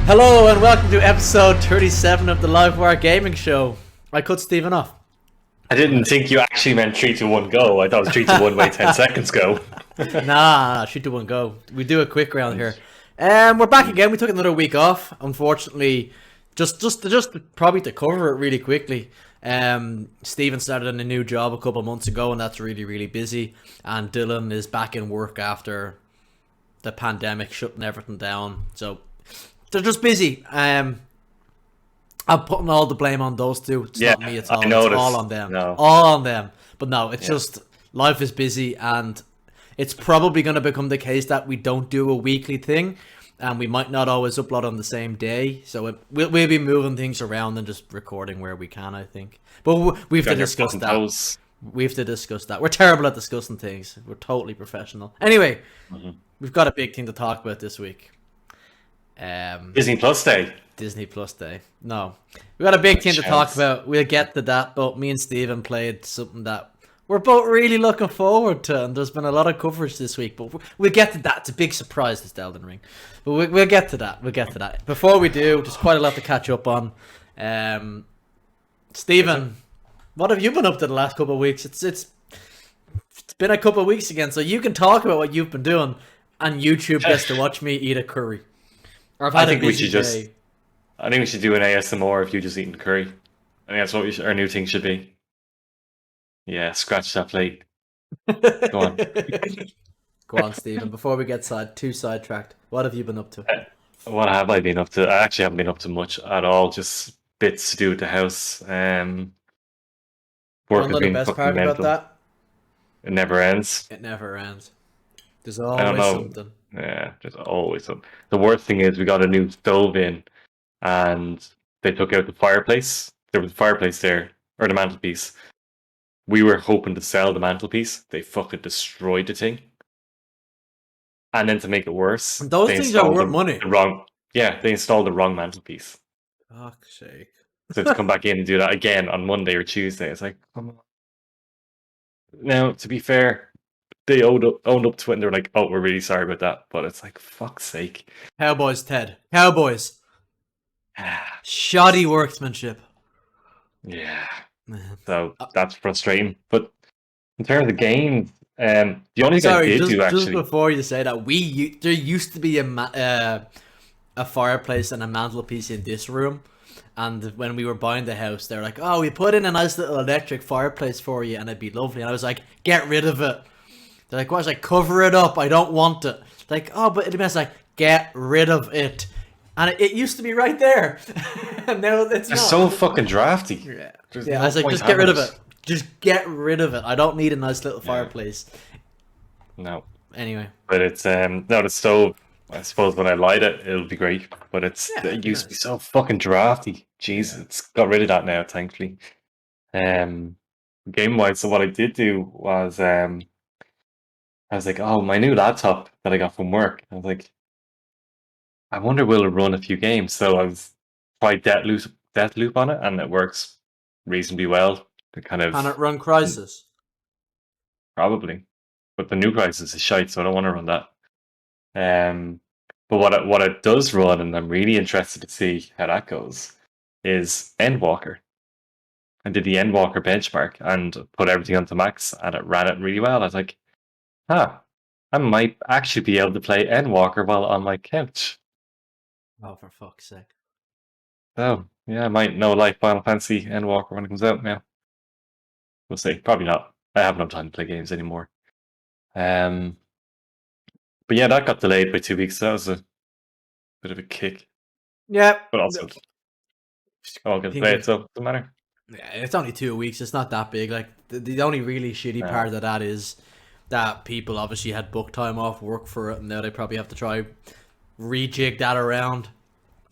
Hello and welcome to episode 37 of the Livewire Gaming Show. I cut Stephen off. I didn't think you actually meant 3, 2, 1, go. I thought it was 3, 2, 1, wait 10 seconds, go. Nah, 3, 2, 1, go. We do a quick round here. We're back again. We took another week off. Unfortunately, just probably to cover it really quickly. Stephen started in a new job a couple of months ago, and that's really busy. And Dylan is back in work after the pandemic shutting everything down. So they're just busy. I'm putting all the blame on those two. It's not me. It's all on them. No. All on them. But no, it's just life is busy, and it's probably going to become the case that we don't do a weekly thing, and we might not always upload on the same day. So we'll be moving things around and just recording where we can, I think. But we have to discuss that. We have to discuss that. We're terrible at discussing things. We're totally professional. Anyway, we've got a big thing to talk about this week. Disney Plus Day. Disney Plus Day. No. We got a big thing to talk about. We'll get to that, but me and Stephen played something that we're both really looking forward to, and there's been a lot of coverage this week, but we'll get to that. It's a big surprise, this Elden Ring. But we'll get to that. We'll get to that. Before we do, there's quite a lot to catch up on. Stephen, what have you been up to the last couple of weeks? It's been a couple of weeks again, so you can talk about what you've been doing, and YouTube gets to watch me eat a curry. I think we should do an ASMR of you just eating curry. I think that's what our new thing should be. Yeah, scratch that plate. Go on. Go on, Stephen. Before we get sidetracked, what have you been up to? What have I been up to? I actually haven't been up to much at all. Just bits to do with the house. Work has been the best fucking part mental. about that? It never ends. It never ends. There's always something. Yeah, there's always something. The worst thing is we got a new stove in, and they took out the fireplace. There was a fireplace there, or the mantelpiece. We were hoping to sell the mantelpiece. They fucking destroyed the thing. And then to make it worse, those things are worth money. They installed the wrong mantelpiece. Fuck's sake. So to come back in and do that again on Monday or Tuesday, it's like, come on. Now, to be fair, they owned up to it, and they're like, "Oh, we're really sorry about that." But it's like, fuck's sake. Cowboys, Ted. Cowboys. Shoddy workmanship. Yeah. So that's frustrating. But in terms of games, the only thing I did do actually. Just before you say that, there used to be a fireplace and a mantelpiece in this room. And when we were buying the house, they were like, "Oh, we put in a nice little electric fireplace for you, and it'd be lovely." And I was like, "Get rid of it." They're like, "What?" I was like, "Cover it up. I don't want it." Like, "Oh, but it means like get rid of it." And it used to be right there, and now it's not. So fucking drafty. Yeah, I was like, "Just get rid of it. Just get rid of it. I don't need a nice little fireplace." No. Anyway, but it's no, the stove. I suppose when I light it, it'll be great. But it used to be so fucking drafty. Jesus, it's got rid of that now, thankfully. Game wise, so what I did do was I was like, oh, my new laptop that I got from work. I was like, I wonder will it run a few games. So I was tried Deathloop on it, and it works reasonably well. Can it run Crysis? Probably, but the new Crysis is shite, so I don't want to run that. But what it does run, and I'm really interested to see how that goes, is Endwalker. I did the Endwalker benchmark and put everything onto max, and it ran it really well. I was like, I might actually be able to play Endwalker while on my couch. Oh, for fuck's sake. Oh, yeah, I might know like Final Fantasy Endwalker when it comes out now. We'll see. Probably not. I have no time to play games anymore. But yeah, that got delayed by 2 weeks. So that was a bit of a kick. Yeah. But also, I'll get to play it, so it doesn't matter. Yeah, it's only 2 weeks. It's not that big. Like the only really shitty part of that is that people obviously had book time off work for it, and now they probably have to try rejig that around.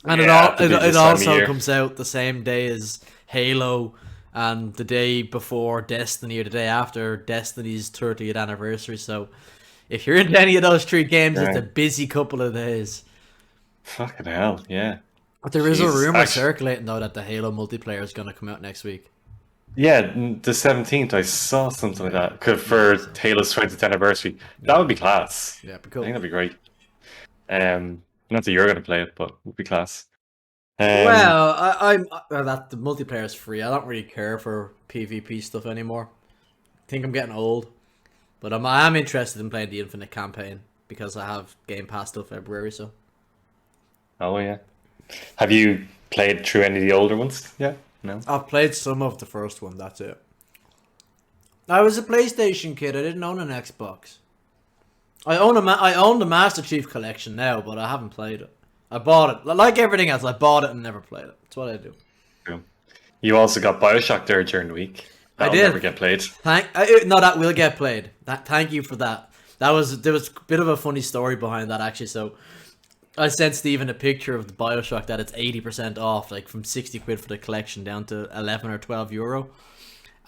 And it also comes out the same day as Halo, and the day before Destiny, or the day after Destiny's 30th anniversary. So if you're into any of those 3 games, it's a busy couple of days. Fucking hell, yeah. But there is a rumor circulating though that the Halo multiplayer is going to come out next week. Yeah, the 17th, I saw something like that for Halo's 20th anniversary. That would be class. Yeah, it'd be cool. I think that'd be great. Not that you're going to play it, but it would be class. Well, that the multiplayer is free. I don't really care for PvP stuff anymore. I think I'm getting old, but I am interested in playing the Infinite campaign because I have Game Pass till February. So. Oh yeah. Have you played through any of the older ones? Yeah. No. I've played some of the first one. That's it. I was a PlayStation kid. I didn't own an Xbox. I own the Master Chief Collection now, but I haven't played it. I bought it. Like everything else, I bought it and never played it. That's what I do. True. You also got BioShock there during the week. That'll I did. never get played. No, that will get played. Thank you for that. There was a bit of a funny story behind that actually. So I sent Stephen a picture of the BioShock that it's 80% off, like from 60 quid for the collection down to 11 or 12 euro.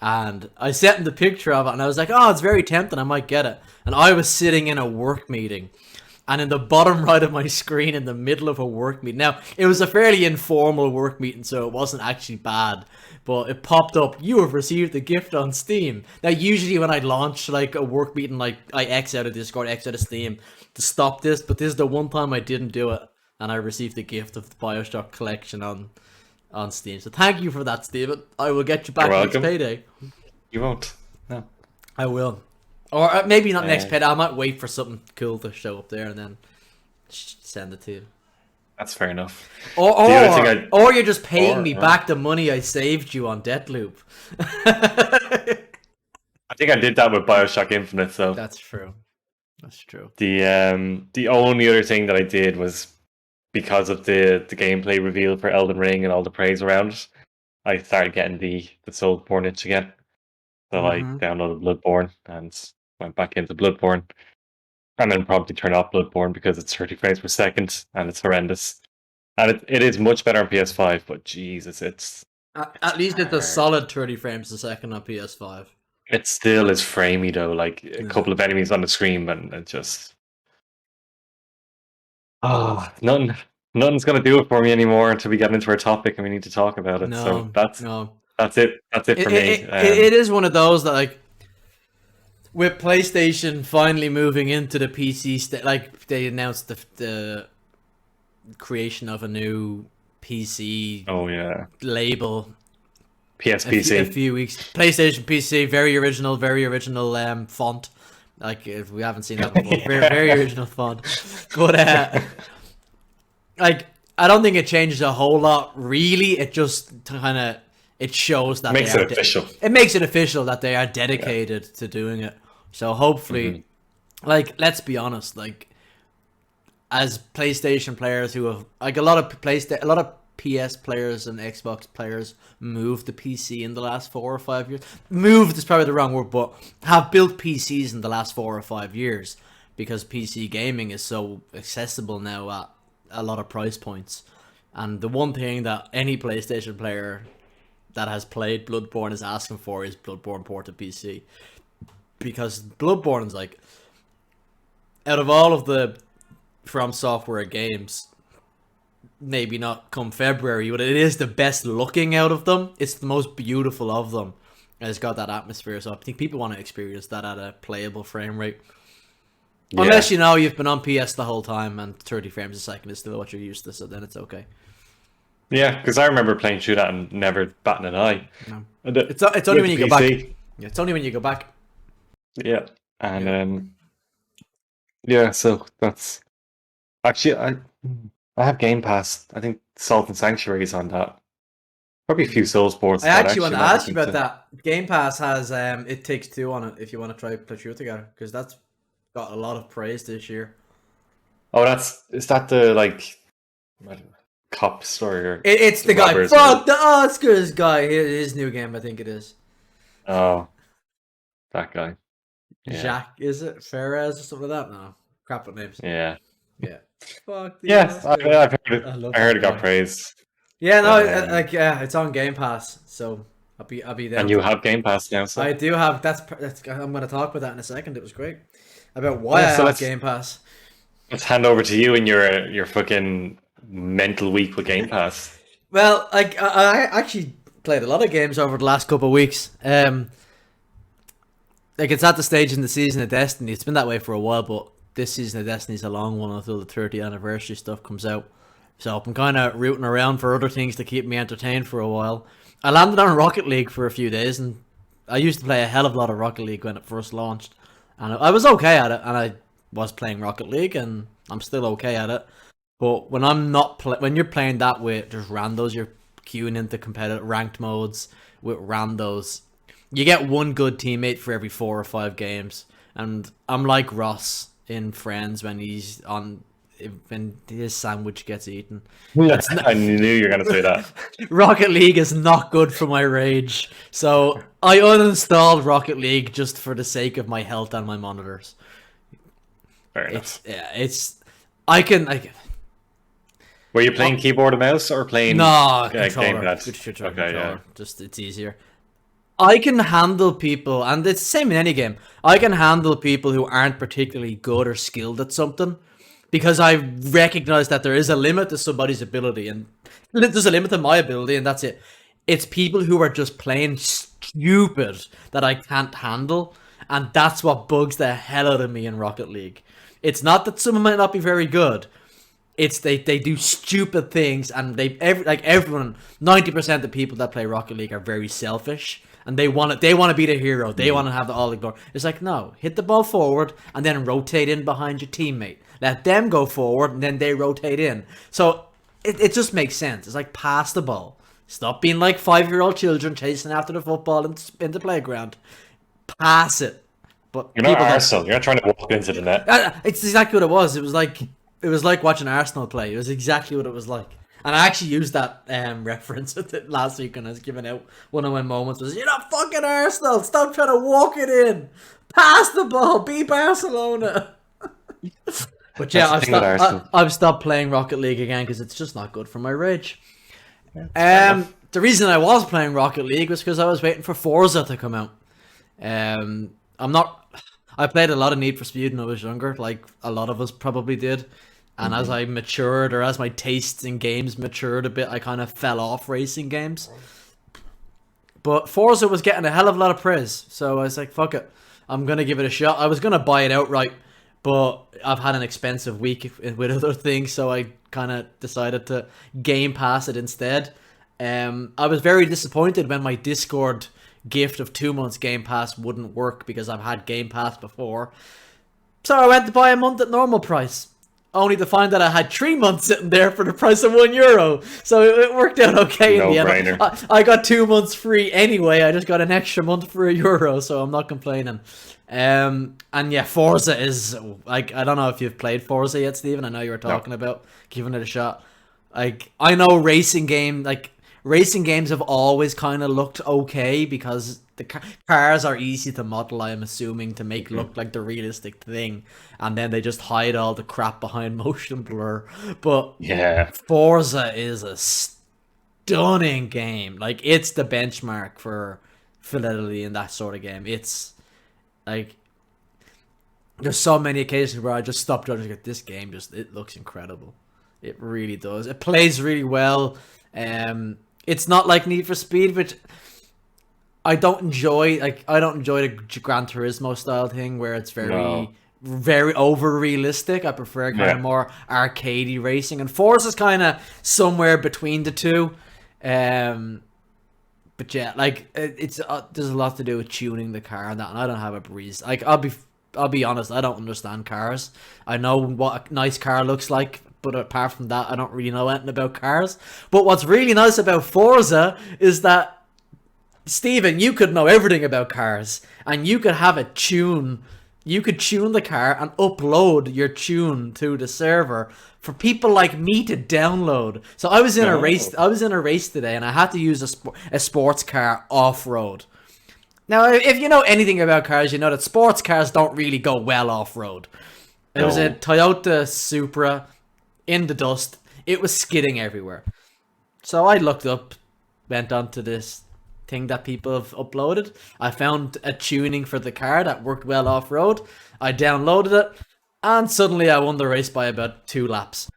And I sent him the picture of it, and I was like, oh, it's very tempting, I might get it. And I was sitting in a work meeting, and in the bottom right of my screen, in the middle of a work meeting. Now, it was a fairly informal work meeting, so it wasn't actually bad. But it popped up, you have received a gift on Steam. Now, usually when I launch like a work meeting, like I X out of Discord, X out of Steam to stop this. But this is the one time I didn't do it, and I received a gift of the BioShock collection on Steam. So thank you for that, Steven. I will get you back next payday. You won't. No. I will. Or maybe not next payday. I might wait for something cool to show up there and then send it to you. That's fair enough. Or you're just paying me back the money I saved you on Deathloop. I think I did that with BioShock Infinite, so that's true. That's true. The only other thing that I did was because of the gameplay reveal for Elden Ring and all the praise around it, I started getting the Soulsborne itch again. So I downloaded Bloodborne and went back into Bloodborne. And then probably turn off Bloodborne because it's 30 frames per second and it's horrendous. And it is much better on PS5, but Jesus, it's at least it's a solid 30 frames a second on PS5. It still is framey though, like a couple of enemies on the screen, and it just nothing's gonna do it for me anymore until we get into our topic and we need to talk about it. So that's it. That's it for me. It is one of those that, like, with PlayStation finally moving into the PC like they announced the creation of a new PC label. PSPC. A few weeks. PlayStation PC, very original font. Like, if we haven't seen that before, very original font. But like, I don't think it changes a whole lot. Really, it just kind of shows that makes it official. It makes it official that they are dedicated to doing it. So hopefully, like, let's be honest, like, as PlayStation players who have, like, a lot of PS players and Xbox players moved to PC in the last 4 or 5 years. Moved is probably the wrong word, but have built PCs in the last 4 or 5 years because PC gaming is so accessible now at a lot of price points. And the one thing that any PlayStation player that has played Bloodborne is asking for is Bloodborne port to PC. Because Bloodborne is, like, out of all of the From Software games, maybe not come February, but it is the best looking out of them. It's the most beautiful of them, and it's got that atmosphere. So I think people want to experience that at a playable frame rate. Unless you've been on PS the whole time and 30 frames a second is still what you're used to, so then it's okay. Yeah, because I remember playing through that and never batting an eye. No. It's only when you go back. Yeah, it's only when you go back. Yeah, and so that's actually I have Game Pass. I think Salt and Sanctuary is on that. Probably a few Soulsborne. I actually want to ask you about that. Game Pass has It Takes Two on it if you want to try play through it together, because that's got a lot of praise this year. Oh, is that the, like, cop story? Or it's the guy. Fuck the Oscars guy. His new game, I think it is. Oh, that guy. Yeah. Jacques, is it? Ferrez or something like that? No. Crap with names. Yeah. Yeah. Fuck the I've heard it. I heard it got game. praise. Yeah, no, it's on Game Pass, so I'll be there. And you have Game Pass now, so I do have. That's. I'm going to talk about that in a second. It was great about why I have Game Pass. Let's hand over to you and your fucking mental week with Game Pass. Well, like, I actually played a lot of games over the last couple of weeks. Like, it's at the stage in the season of Destiny. It's been that way for a while, but this season of Destiny's a long one until the 30th anniversary stuff comes out. So I'm kind of rooting around for other things to keep me entertained for a while. I landed on Rocket League for a few days, and I used to play a hell of a lot of Rocket League when it first launched. And I was okay at it, and I was playing Rocket League, and I'm still okay at it. But when I'm not when you're playing that with just randos, you're queuing into competitive ranked modes with randos. You get one good teammate for every 4 or 5 games, and I'm like Ross in Friends when his sandwich gets eaten. I knew you were going to say that. Rocket League is not good for my rage, so I uninstalled Rocket League just for the sake of my health and my monitors. Fair enough. I can. Were you playing keyboard and mouse or playing controller? gamepad? Controller. Yeah. Just it's easier. I can handle people, and it's the same in any game. I can handle people who aren't particularly good or skilled at something, because I recognize that there is a limit to somebody's ability, and there's a limit to my ability, and that's it. It's people who are just plain stupid that I can't handle, and that's what bugs the hell out of me in Rocket League. It's not that someone might not be very good. It's they do stupid things, and everyone, 90% of the people that play Rocket League are very selfish, and they want to be the hero. They want to have the all the glory. It's like, no, hit the ball forward and then rotate in behind your teammate. Let them go forward and then they rotate in. So it just makes sense. It's like, pass the ball. Stop being like 5-year-old children chasing after the football in the playground. Pass it. But you're not Arsenal. You're not trying to walk into the net. It's exactly what it was. It was like watching Arsenal play. It was exactly what it was like. And I actually used that reference last week when I was giving out one of my moments. Was, you're not fucking Arsenal. Stop trying to walk it in. Pass the ball. Be Barcelona. But yeah, I've stopped playing Rocket League again because it's just not good for my rage. The reason I was playing Rocket League was because I was waiting for Forza to come out. I played a lot of Need for Speed when I was younger, like a lot of us probably did. And as I matured, or as my tastes in games matured a bit, I kind of fell off racing games. But Forza was getting a hell of a lot of praise, so I was like, fuck it. I'm going to give it a shot. I was going to buy it outright, but I've had an expensive week with other things, so I kind of decided to Game Pass it instead. I was very disappointed when my Discord gift of 2 months Game Pass wouldn't work, because I've had Game Pass before. So I went to buy a month at normal price, only to find that I had 3 months sitting there for the price of €1. So it worked out okay in the end. I got 2 months free anyway. I just got an extra month for €1, so I'm not complaining. And yeah, Forza is like, I don't know if you've played Forza yet, Stephen. I know you were talking about giving it a shot. Like, I know racing games have always kind of looked okay because the cars are easy to model, I'm assuming, to make look like the realistic thing, and then they just hide all the crap behind motion blur. But yeah, Forza is a stunning game. Like, it's the benchmark for fidelity in that sort of game. It's like, there's so many occasions where I just stopped judging it. This game it looks incredible. It really does. It plays really well. It's not like Need for Speed, which I don't enjoy. Like, I don't enjoy the Gran Turismo style thing where it's very over realistic. I prefer kind of more arcadey racing, and Forza's kind of somewhere between the two. But yeah, like, it's there's a lot to do with tuning the car and that, and I don't have a breeze. Like, I'll be honest, I don't understand cars. I know what a nice car looks like, but apart from that, I don't really know anything about cars. But what's really nice about Forza is that, Stephen, you could know everything about cars, and you could have a tune. You could tune the car and upload your tune to the server for people like me to download. So I was in a race. I was in a race today, and I had to use a sports car off road. Now, if you know anything about cars, you know that sports cars don't really go well off road. It was a Toyota Supra in the dust. It was skidding everywhere. So I looked up, went onto this thing that people have uploaded. I found a tuning for the car that worked well off road. I downloaded it, and suddenly I won the race by about 2 laps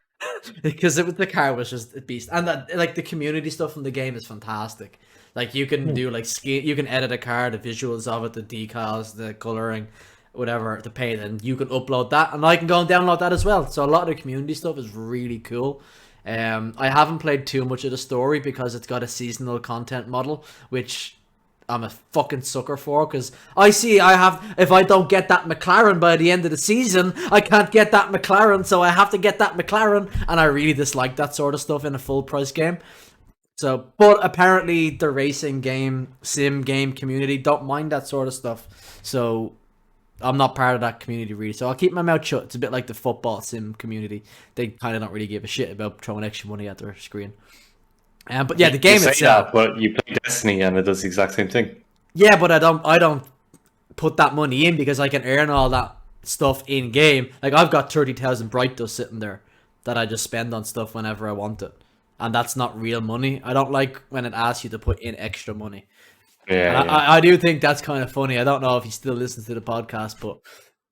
because the car was just a beast. And that, like, the community stuff in the game is fantastic. Like, you can do like you can edit a car, the visuals of it, the decals, the coloring. whatever to pay, then you can upload that, and I can go and download that as well. So a lot of the community stuff is really cool. I haven't played too much of the story because it's got a seasonal content model, which I'm a fucking sucker for, because if I don't get that McLaren by the end of the season, I can't get that McLaren, so I have to get that McLaren, and I really dislike that sort of stuff in a full price game. So, but apparently the racing game, sim game community don't mind that sort of stuff. So I'm not part of that community really. So I'll keep my mouth shut. It's a bit like the football sim community. They kind of don't really give a shit about throwing extra money at their screen. But yeah, the game itself. But you play Destiny and it does the exact same thing. Yeah, but I don't put that money in because I can earn all that stuff in game. Like I've got 30,000 Bright Dust sitting there that I just spend on stuff whenever I want it. And that's not real money. I don't like when it asks you to put in extra money. Yeah, I do think that's kind of funny. I don't know if he still listens to the podcast, but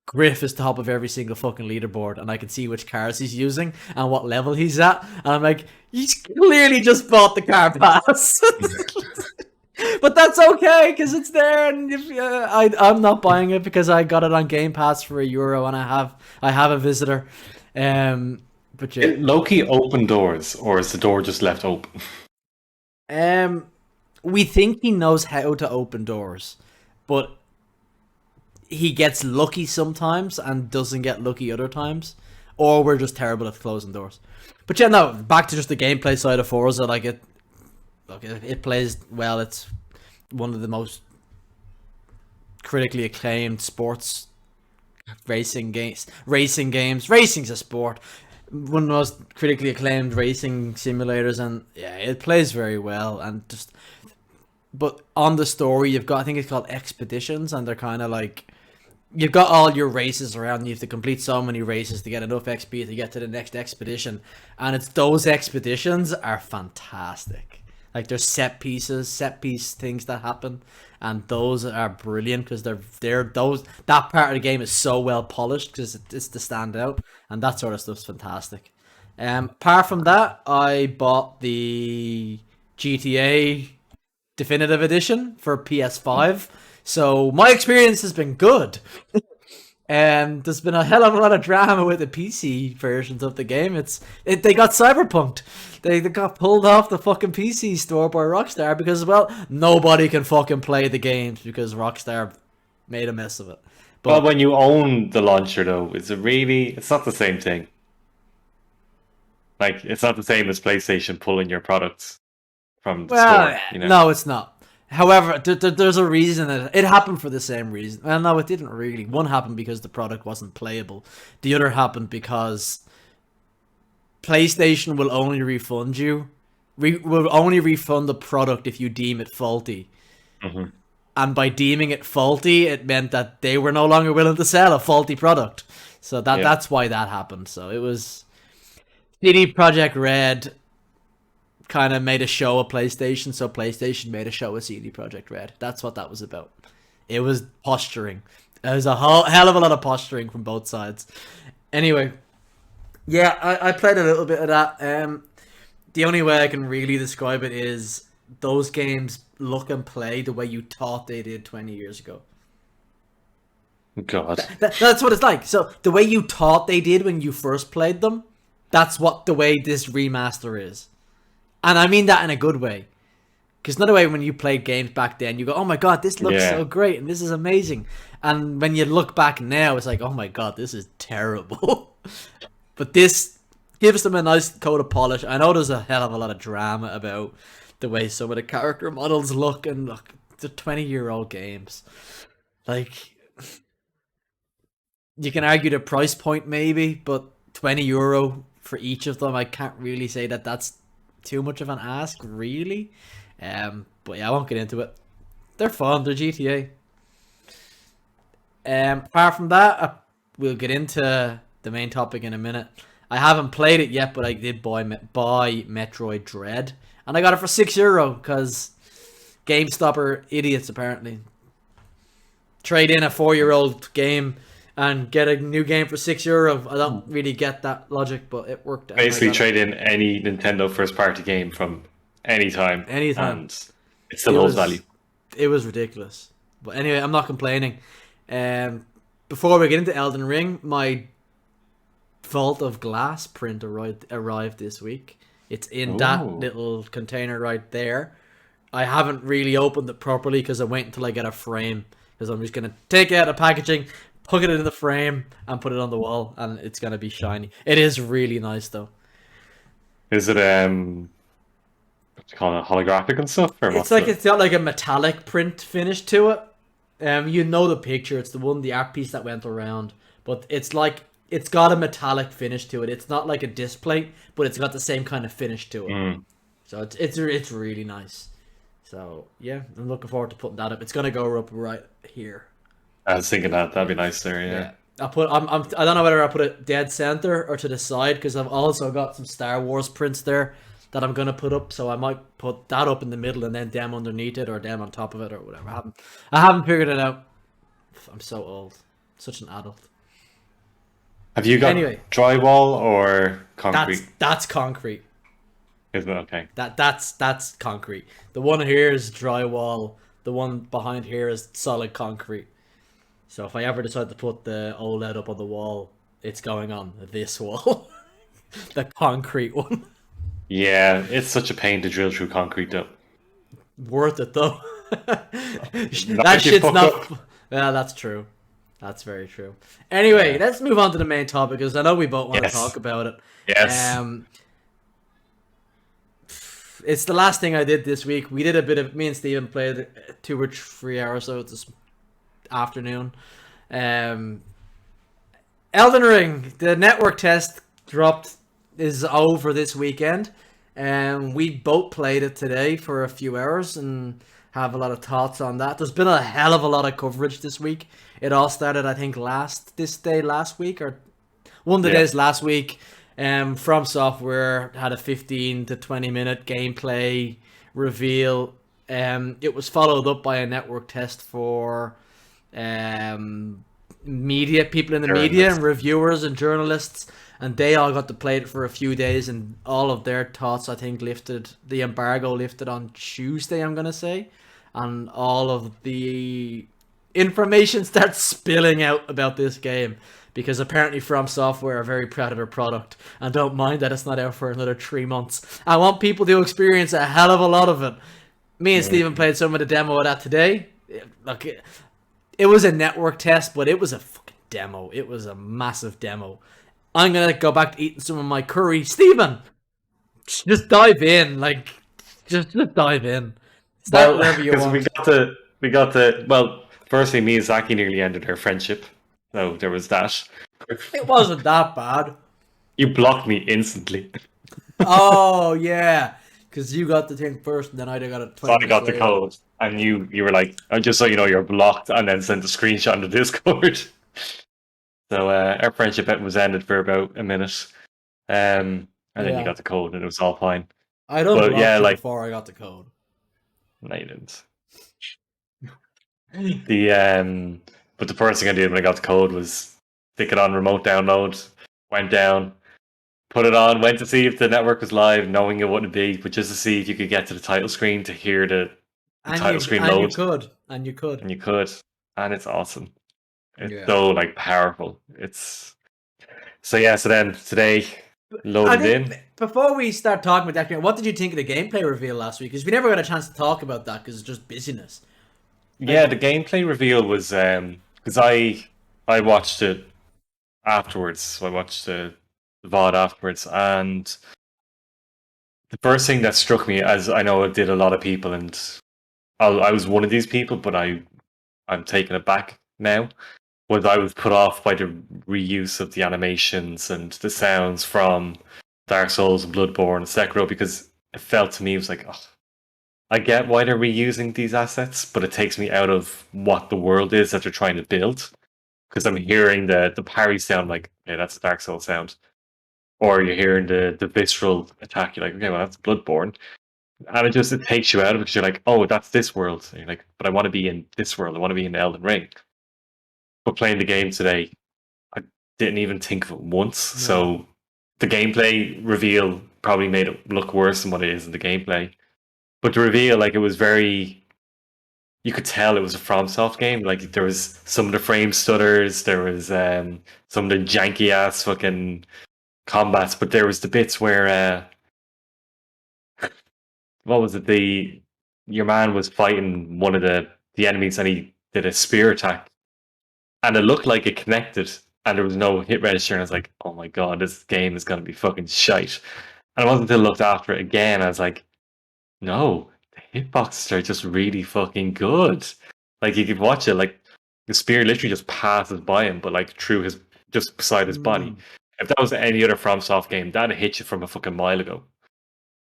Griff is top of every single fucking leaderboard, and I can see which cars he's using and what level he's at. And I'm like, he's clearly just bought the car pass. But that's okay because it's there, and I'm not buying it because I got it on Game Pass for €1, and I have a visitor. But yeah. Loki open doors, or is the door just left open? We think he knows how to open doors, but he gets lucky sometimes and doesn't get lucky other times, or we're just terrible at closing doors. But yeah, no, back to just the gameplay side of Forza. It plays well. It's one of the most critically acclaimed sports racing games. Racing's a sport. One of the most critically acclaimed racing simulators, and yeah, it plays very well. And just, but on the story, you've got, I think it's called expeditions, and they're kind of like, you've got all your races around, and you have to complete so many races to get enough XP to get to the next expedition, and it's those expeditions are fantastic. Like there's set piece things that happen, and those are brilliant because that part of the game is so well polished because it's to stand out, and that sort of stuff's fantastic. Apart from that, I bought the GTA Definitive Edition for PS5, so my experience has been good. There's been a hell of a lot of drama with the PC versions of the game. They got cyberpunked. They got pulled off the fucking PC store by Rockstar because, well, nobody can fucking play the games because Rockstar made a mess of it. But when you own the launcher, though, it's not the same thing. Like, it's not the same as PlayStation pulling your products from the store. You know? No, it's not. However, there's a reason that it happened for the same reason. Well, no, it didn't really. One happened because the product wasn't playable. The other happened because PlayStation will only refund you. Will only refund the product if you deem it faulty. Mm-hmm. And by deeming it faulty, it meant that they were no longer willing to sell a faulty product. So that's why that happened. So it was CD Projekt Red kind of made a show of PlayStation, so PlayStation made a show of CD Projekt Red. That's what that was about. It was posturing. There was a hell of a lot of posturing from both sides. Anyway, yeah, I played a little bit of that. The only way I can really describe it is those games look and play the way you thought they did 20 years ago. God. That's what it's like. So the way you thought they did when you first played them, that's what the way this remaster is. And I mean that in a good way. Because another way, when you played games back then, you go, oh my god, this looks so great and this is amazing. And when you look back now, it's like, oh my god, this is terrible. But this gives them a nice coat of polish. I know there's a hell of a lot of drama about the way some of the character models look, and look, they're 20-year-old games. Like, you can argue the price point maybe, but €20 for each of them, I can't really say that that's too much of an ask, really. But yeah, I won't get into it. They're fun. They're GTA. Apart from that, we'll get into the main topic in a minute. I haven't played it yet, but I did buy Metroid Dread, and I got it for €6 because GameStop are idiots apparently. Trade in a 4-year-old game and get a new game for €6. I don't really get that logic, but it worked out. Basically, trade in any Nintendo first-party game from any time. And it still holds value. It was ridiculous. But anyway, I'm not complaining. before we get into Elden Ring, my Vault of Glass print arrived this week. It's in that Oh, little container right there. I haven't really opened it properly because I wait until I get a frame. Because I'm just gonna take it out of packaging, hook it in the frame, and put it on the wall, and it's gonna be shiny. It is really nice though. is it what do you call it, holographic and stuff, or It's what's like the? it's got like a metallic print finish to it. You know the picture. It's the art piece that went around, but it's like it's got a metallic finish to it. It's not like a display, but it's got the same kind of finish to it. Mm, So it's really nice. So yeah, I'm looking forward to putting that up. It's gonna go up right here. I was thinking that that'd be nice there. Yeah. Yeah, I don't know whether I put it dead center or to the side because I've also got some Star Wars prints there that I'm gonna put up. So I might put that up in the middle and then them underneath it or them on top of it or whatever. I haven't figured it out. I'm so old, such an adult. Have you got Anyway, drywall or that's concrete? that's concrete. Isn't it okay? That's concrete. The one here is drywall. The one behind here is solid concrete. So if I ever decide to put the OLED up on the wall, it's going on this wall, the concrete one. Yeah, it's such a pain to drill through concrete though. Worth it though. Not That if you shit's fuck not. up. Yeah, that's true. That's very true. Anyway, Yeah. let's move on to the main topic because I know we both want to talk Yes. about it. Yes. Um, it's the last thing I did this week. We did a bit of me and Steven played 2 or 3 hours so this afternoon. Um, Elden Ring, the network test dropped is over this weekend, and we both played it today for a few hours and have a lot of thoughts on that. There's been a hell of a lot of coverage this week. It all started, I think, last week or one of the Yeah. days last week. From Software had a 15 to 20 minute gameplay reveal. It was followed up by a network test for um, media people in the media and Journalist. reviewers and journalists, and they all got to play it for a few days, and all of their thoughts I think lifted. The embargo lifted on Tuesday, I'm gonna say, and all of the information starts spilling out about this game because apparently From Software are very proud of their product and don't mind that it's not out for another 3 months. I want people to experience a hell of a lot of it. Me and Steven played some of the demo of that today. Look, it was a network test, but it was a fucking demo. It was a massive demo. I'm gonna go back to eating some of my curry. Steven, just dive in. Like, just dive in. Start Well, wherever you because want. we got the well. Firstly, me and Zaki nearly ended our friendship, so there was that. It wasn't that bad. You blocked me instantly. Oh yeah, because you got the thing first, and then I got it So 20 I minutes got the later. code, and you were like, just so you know, you're blocked, and then sent a screenshot on the Discord. So our friendship was ended for about a minute, and then you Yeah, got the code, and it was all fine. I'd But yeah, unblocked you like before I got the code. no, you didn't. The but the first thing I did when I got the code was stick it on remote download. Went down, put it on, went to see if the network was live, knowing it wouldn't be, but just to see if you could get to the title screen to hear the And title you screen and you load, could and you could. and you could, and it's awesome. It's Yeah. so like powerful. It's so yeah. So then today I loaded think in. before we start talking about that game, what did you think of the gameplay reveal last week? Because we never got a chance to talk about that because it's just busyness. Yeah, Like, the gameplay reveal was because I watched it afterwards. So I watched the VOD afterwards, and the first thing that struck me, as I know it did a lot of people, and I was one of these people, but I'm taking it back now. Was I was put off by the reuse of the animations and the sounds from Dark Souls, Bloodborne, and Sekiro because it felt to me it was like, oh, I get why they're reusing these assets, but it takes me out of what the world is that they're trying to build because I'm hearing the parry sound like, yeah, that's a Dark Souls sound, or you're hearing the visceral attack. You're like, okay, well that's Bloodborne, and it takes you out of it because you're like, oh, that's this world. And you're like, but I want to be in this world. I want to be in Elden Ring. But playing the game today, I didn't even think of it once. no. So the gameplay reveal probably made it look worse than what it is in the gameplay. But the reveal, like it was very you could tell it was a FromSoft game. Like there was some of the frame stutters, there was some of the janky ass fucking combats, but there was the bits where what was it? Your man was fighting one of the enemies and he did a spear attack and it looked like it connected and there was no hit register and I was like, oh my god, this game is gonna be fucking shite. And it wasn't until I looked after it again, I was like, no, the hitboxes are just really fucking good. Like you could watch it, like the spear literally just passes by him, but like through his just beside his body. If that was any other FromSoft game, that'd hit you from a fucking mile ago.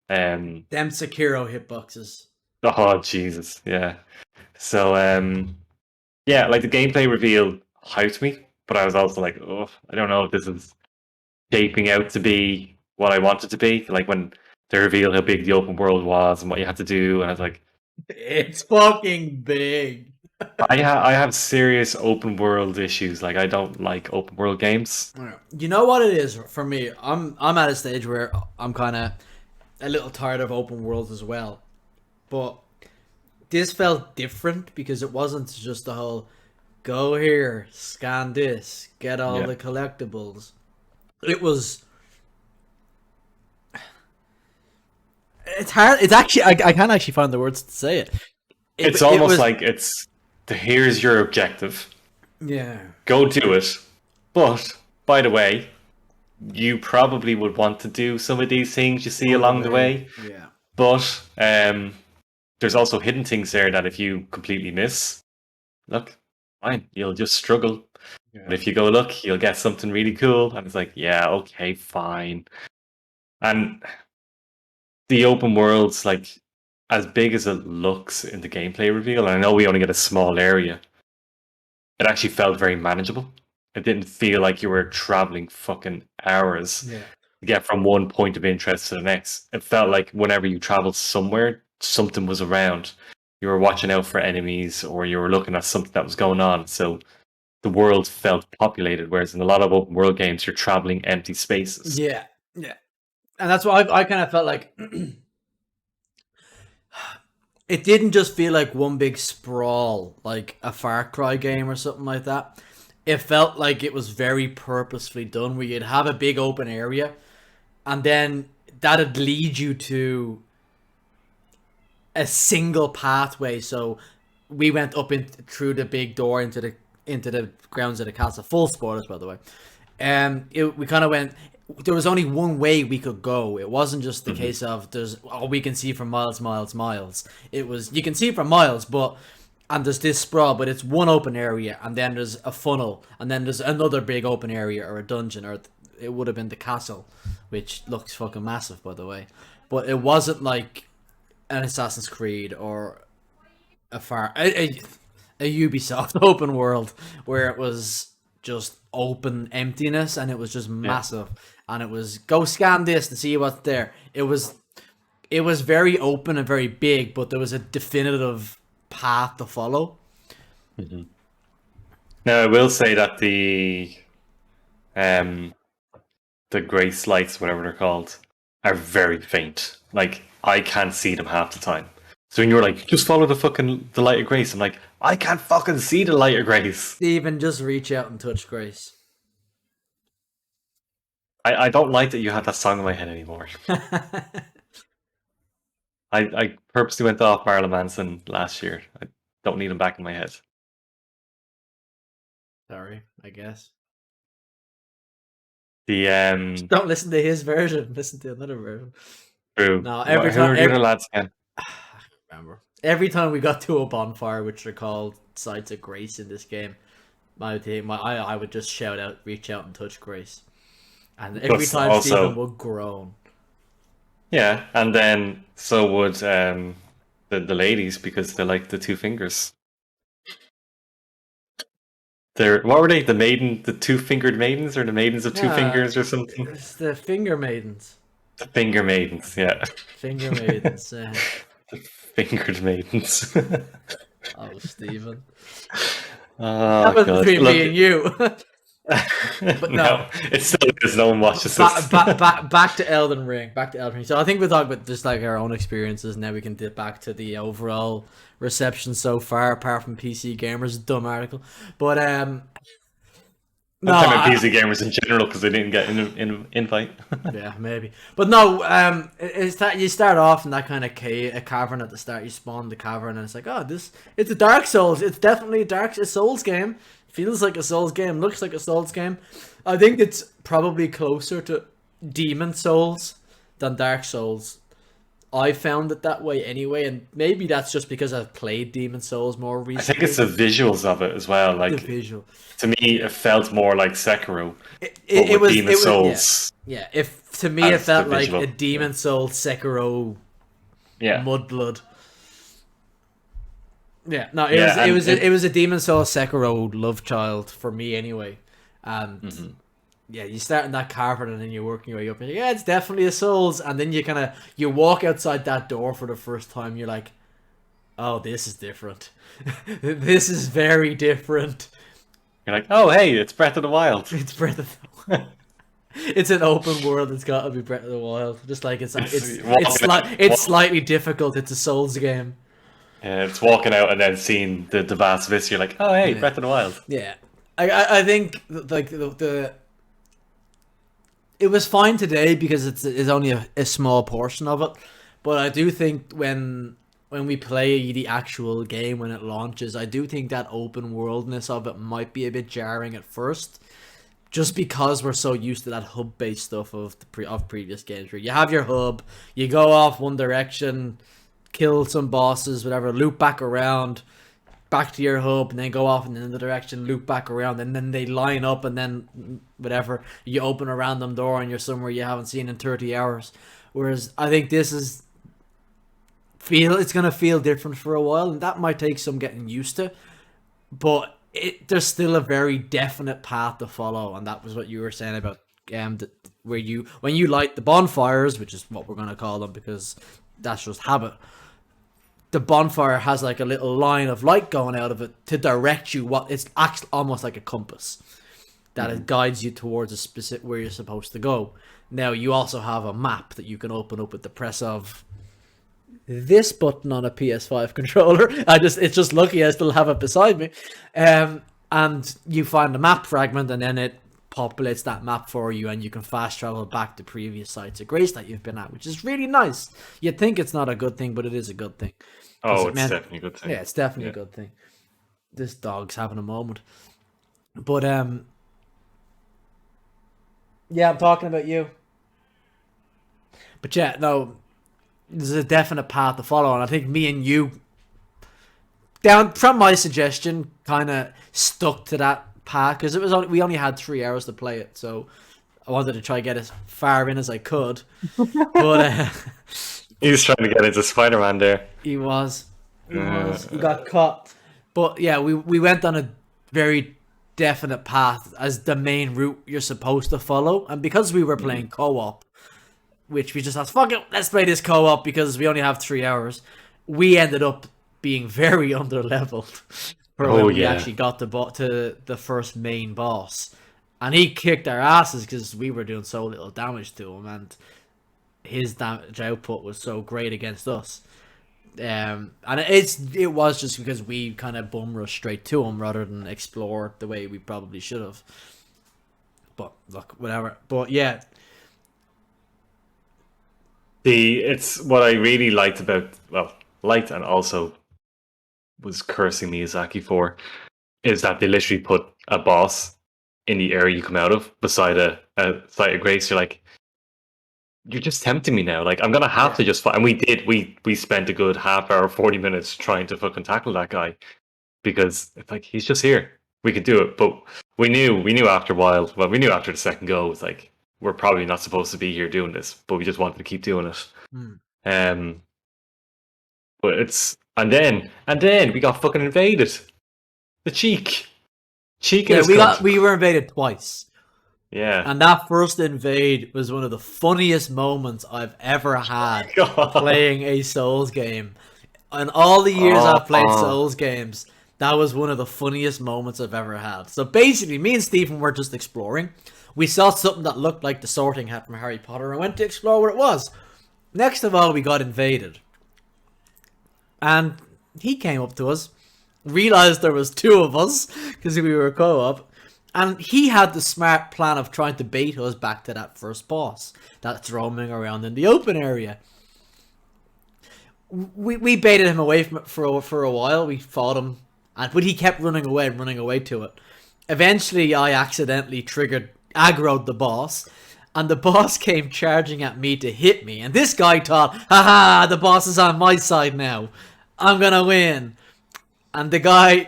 Them Sekiro hitboxes. Oh Jesus, yeah. So yeah, like the gameplay reveal hyped me, but I was also like, oh, I don't know if this is shaping out to be what I want it to be. Like when they revealed how big the open world was and what you had to do, and I was like, it's fucking big. I have serious open world issues. Like I don't like open world games. You know what it is for me? I'm at a stage where I'm kind of a little tired of open worlds as well, but this felt different because it wasn't just the whole go here, scan this, get all the collectibles. It was. It's hard. It's actually I can't actually find the words to say it. It's almost like here's your objective. Yeah. Go do it. But by the way, you probably would want to do some of these things you see along the way. Yeah. But there's also hidden things there that if you completely miss, look, fine, you'll just struggle. Yeah. But if you go look, you'll get something really cool. And it's like, yeah, okay, fine. And the open world's like as big as it looks in the gameplay reveal. And I know we only get a small area. It actually felt very manageable. It didn't feel like you were traveling fucking hours to get from one point of interest to the next. It felt like whenever you traveled somewhere, something was around. You were watching out for enemies or you were looking at something that was going on. So the world felt populated, whereas in a lot of open world games, you're traveling empty spaces. Yeah, yeah. And that's why I kind of felt like it didn't just feel like one big sprawl, like a Far Cry game or something like that. It felt like it was very purposefully done, where you'd have a big open area, and then that'd lead you to a single pathway. So we went up through the big door into the grounds of the castle. Full spoilers, by the way. We kind of went. There was only one way we could go. It wasn't just the case of we can see for miles. It was you can see for miles, and there's this sprawl, but it's one open area, and then there's a funnel, and then there's another big open area or a dungeon, or it would have been the castle, which looks fucking massive, by the way. But it wasn't like an Assassin's Creed or a Ubisoft open world where it was just open emptiness and it was just massive, and it was go scan this and see what's there. It was very open and very big, but there was a definitive path to follow. Mm-hmm. Now I will say that the grace lights, whatever they're called, are very faint. Like I can't see them half the time. So when you're like, just follow the light of grace, I'm like, I can't fucking see the light of grace. Stephen, just reach out and touch grace. I don't like that you have that song in my head anymore. I purposely went off Marilyn Manson last year. I don't need him back in my head. Sorry, I guess. Don't listen to his version. Listen to another version. True. No, every time. Who are the lads again? I remember. Every time we got to a bonfire, which are called sites of grace in this game, I would just shout out, reach out, and touch grace, and every time Stephen would groan. Yeah, and then so would the ladies, because they like the two fingers. What were they? The two-fingered maidens, or the maidens of two fingers, or something? It's the finger maidens. The finger maidens, yeah. Finger maidens. The fingered maidens. Oh, Stephen. Oh, that was between me and you. But No, no, it still is. No one watches this. back to Elden Ring. Back to Elden Ring. So I think we talked about just like our own experiences. Now we can dip back to the overall reception so far, apart from PC gamers' dumb article. But no, I'm talking about PC gamers in general because they didn't get in invite. yeah, maybe. But no, it's that you start off in that kind of cave, a cavern at the start. You spawn the cavern, and it's like, oh, it's a Dark Souls. It's definitely a Souls game. Feels like a Souls game. Looks like a Souls game. I think it's probably closer to Demon Souls than Dark Souls. I found it that way anyway, and maybe that's just because I've played Demon Souls more I think recently. it's the visuals of it as well. The Like visual. to me, it felt more like Sekiro, It, but it, it with was Demon it was yeah, Souls yeah. If to me it as the felt like visual. a Demon Souls Sekiro Yeah, Mudblood. Yeah, no, yeah, and it was a Demon Souls Sekiro love child for me anyway, and yeah, you start in that cavern and then you're working your way up. And yeah, it's definitely a Souls, and then you walk outside that door for the first time. You're like, oh, this is different. This is very different. you're like, oh hey, it's Breath of the Wild. It's Breath of the It's an open world. It's got to be Breath of the Wild. Just like it's slightly difficult. It's a Souls game. Yeah, it's walking out and then seeing the vast vista. You're like, oh hey, Yeah. Breath of the Wild. Yeah, I think like the it was fine today because it's only a small portion of it, but I do think when we play the actual game when it launches, I do think that open worldness of it might be a bit jarring at first, just because we're so used to that hub based stuff of of previous games where you have your hub, you go off one direction, kill some bosses, whatever, loop back around, back to your hub, and then go off in another direction, loop back around, and then they line up, and then whatever, you open a random door and you're somewhere you haven't seen in 30 hours. Whereas I think this is it's gonna feel different for a while, and that might take some getting used to. But there's still a very definite path to follow, and that was what you were saying about where you when you light the bonfires, which is what we're gonna call them because that's just habit. The bonfire has like a little line of light going out of it to direct you. What it's actually almost like a compass that it guides you towards a specific where you're supposed to go. Now you also have a map that you can open up with the press of this button on a PS5 controller. It's just lucky I still have it beside me. And you find a map fragment and then it populates that map for you and you can fast travel back to previous sites of grace that you've been at, which is really nice. You'd think it's not a good thing, but it is a good thing. Oh, it's definitely a good thing. Yeah, it's definitely a good thing. This dog's having a moment. But yeah, I'm talking about you. But yeah, no, there's a definite path to follow, and I think me and you, down from my suggestion, kind of stuck to that path because we only had 3 hours to play it, so I wanted to try to get as far in as I could. But He was trying to get into Spider-Man there. he got caught. But yeah, we went on a very definite path as the main route you're supposed to follow, and because we were playing co-op, which we just thought, fuck it, let's play this co-op because we only have 3 hours. We ended up being very under-leveled for when we actually got to the first main boss. And he kicked our asses because we were doing so little damage to him, and his damage output was so great against us. And it was just because we kind of bum rushed straight to him rather than explore the way we probably should have. But look, whatever. But yeah, It's what I really liked and also was cursing Miyazaki for, is that they literally put a boss in the area you come out of beside a site of grace. You're like, you're just tempting me now. Like, I'm gonna have to just fight. And we did. We spent a good half hour, 40 minutes trying to fucking tackle that guy because it's like he's just here. We could do it, but we knew after a while. Well, we knew after the second go, it's like we're probably not supposed to be here doing this, but we just wanted to keep doing it. But it's and then we got fucking invaded. The cheek. we were invaded twice. Yeah. And that first invade was one of the funniest moments I've ever had playing a Souls game. In all the years I've played Souls games, That was one of the funniest moments I've ever had. So basically, me and Stephen were just exploring. We saw something that looked like the Sorting Hat from Harry Potter and went to explore what it was. Next of all, we got invaded. And he came up to us, realized there was two of us, because we were co-op, and he had the smart plan of trying to bait us back to that first boss that's roaming around in the open area. We baited him away from it for a while. We fought him, but he kept running away to it. Eventually, I accidentally aggroed the boss, and the boss came charging at me to hit me. And this guy thought, haha, the boss is on my side now. I'm gonna win. And the guy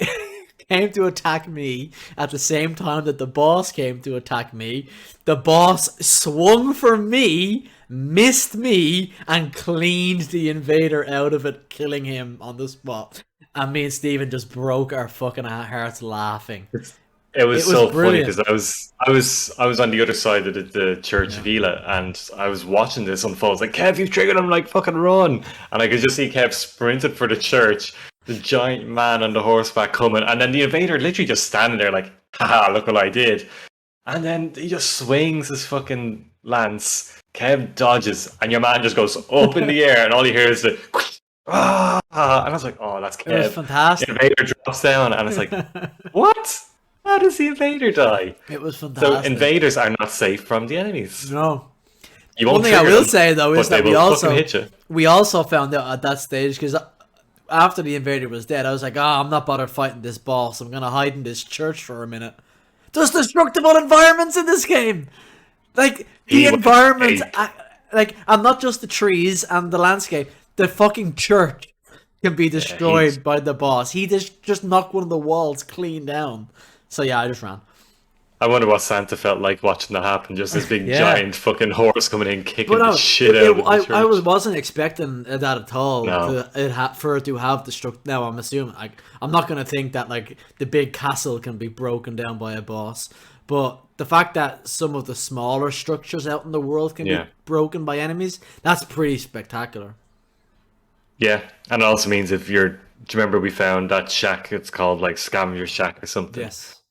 came to attack me at the same time that the boss came to attack me. The boss swung for me, missed me, and cleaned the invader out of it, killing him on the spot. And me and Steven just broke our fucking hearts laughing. It was so funny brilliant. because I was on the other side of the church villa, and I was watching this unfold. I was like, Kev, you've triggered him, like, fucking run! And I could just see Kev sprinted for the church, the giant man on the horseback coming, and then the invader literally just standing there like, haha, look what I did. And then he just swings his fucking lance. Kev dodges, and your man just goes up in the air, and all you hear is the ah! And I was like, oh, that's Kev. It was fantastic. The invader drops down, and it's like, what? How does the invader die? It was fantastic. So invaders are not safe from the enemies. No. You won't One thing I will say though is that we also found out at that stage, because after the invader was dead, I was like, I'm not bothered fighting this boss. I'm gonna hide in this church for a minute. There's destructible environments in this game. Like the environment, and not just the trees and the landscape. The fucking church can be destroyed by the boss. He just knocked one of the walls clean down. So yeah, I just ran. I wonder what Santa felt like watching that happen. Just this big giant fucking horse coming in, kicking the shit out of the church. I wasn't expecting that at all. For it to have destruct. Now I'm assuming, I'm not gonna think that like the big castle can be broken down by a boss, but the fact that some of the smaller structures out in the world can be broken by enemies, that's pretty spectacular. Yeah, and it also means if you're. Do you remember we found that shack? It's called like Scavenger Shack or something. Yes.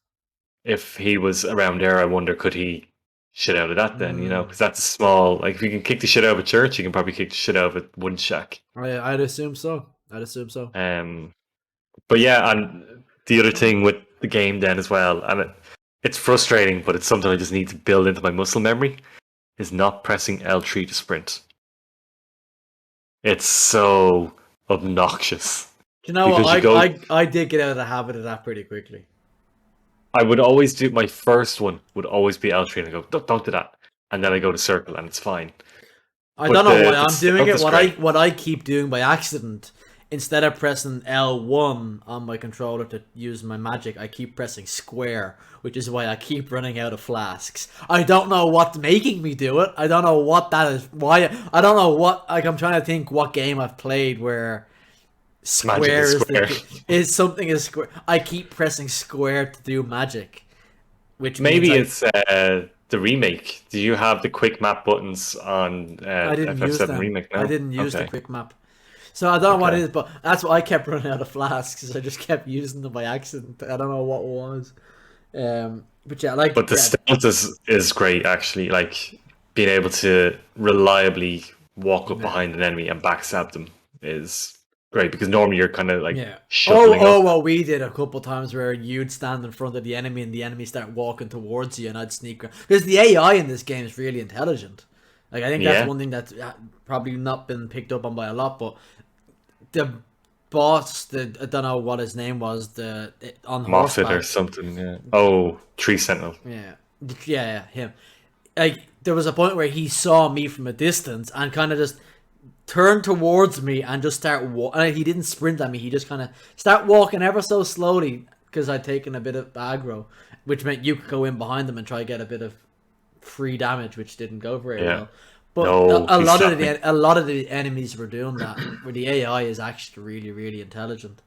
If he was around there, I wonder could he shit out of that then? You know, because that's a small. Like if you can kick the shit out of a church, you can probably kick the shit out of a wooden shack. I'd assume so. But yeah, and the other thing with the game then as well, and it's frustrating, but it's something I just need to build into my muscle memory, is not pressing L3 to sprint. It's so obnoxious. Do you know what? I did get out of the habit of that pretty quickly. I would always do my first one would always be L3 and I go, don't do that. And then I go to circle and it's fine. I don't know why I'm doing it. What I keep doing by accident, instead of pressing L1 on my controller to use my magic, I keep pressing square, which is why I keep running out of flasks. I don't know what's making me do it. I don't know what that is. Why? I don't know what. Like I'm trying to think what game I've played where square is something is square. I keep pressing square to do magic, which maybe it's the remake. Do you have the quick map buttons on I didn't FF7 use them. remake? No? I didn't use the quick map, so I don't know what it is. But that's why I kept running out of flasks, because I just kept using them by accident. I don't know what it was. But yeah, like. But the stealth is great actually. Like being able to reliably walk up behind an enemy and backstab them is. Great, because normally you're kind of like shuffling up. Well, we did a couple times where you'd stand in front of the enemy and the enemy start walking towards you, and I'd sneak around. Because the AI in this game is really intelligent. Like I think that's one thing that's probably not been picked up on by a lot. But the boss, I don't know what his name was, on Moffat or something. Yeah. Oh, Tree Sentinel. Yeah, him. Like there was a point where he saw me from a distance and kind of just. Turned towards me and just start he didn't sprint at me, he just kind of start walking ever so slowly because I'd taken a bit of aggro, which meant you could go in behind them and try to get a bit of free damage, which didn't go very well. But a lot of the enemies were doing that, where the AI is actually really, really intelligent.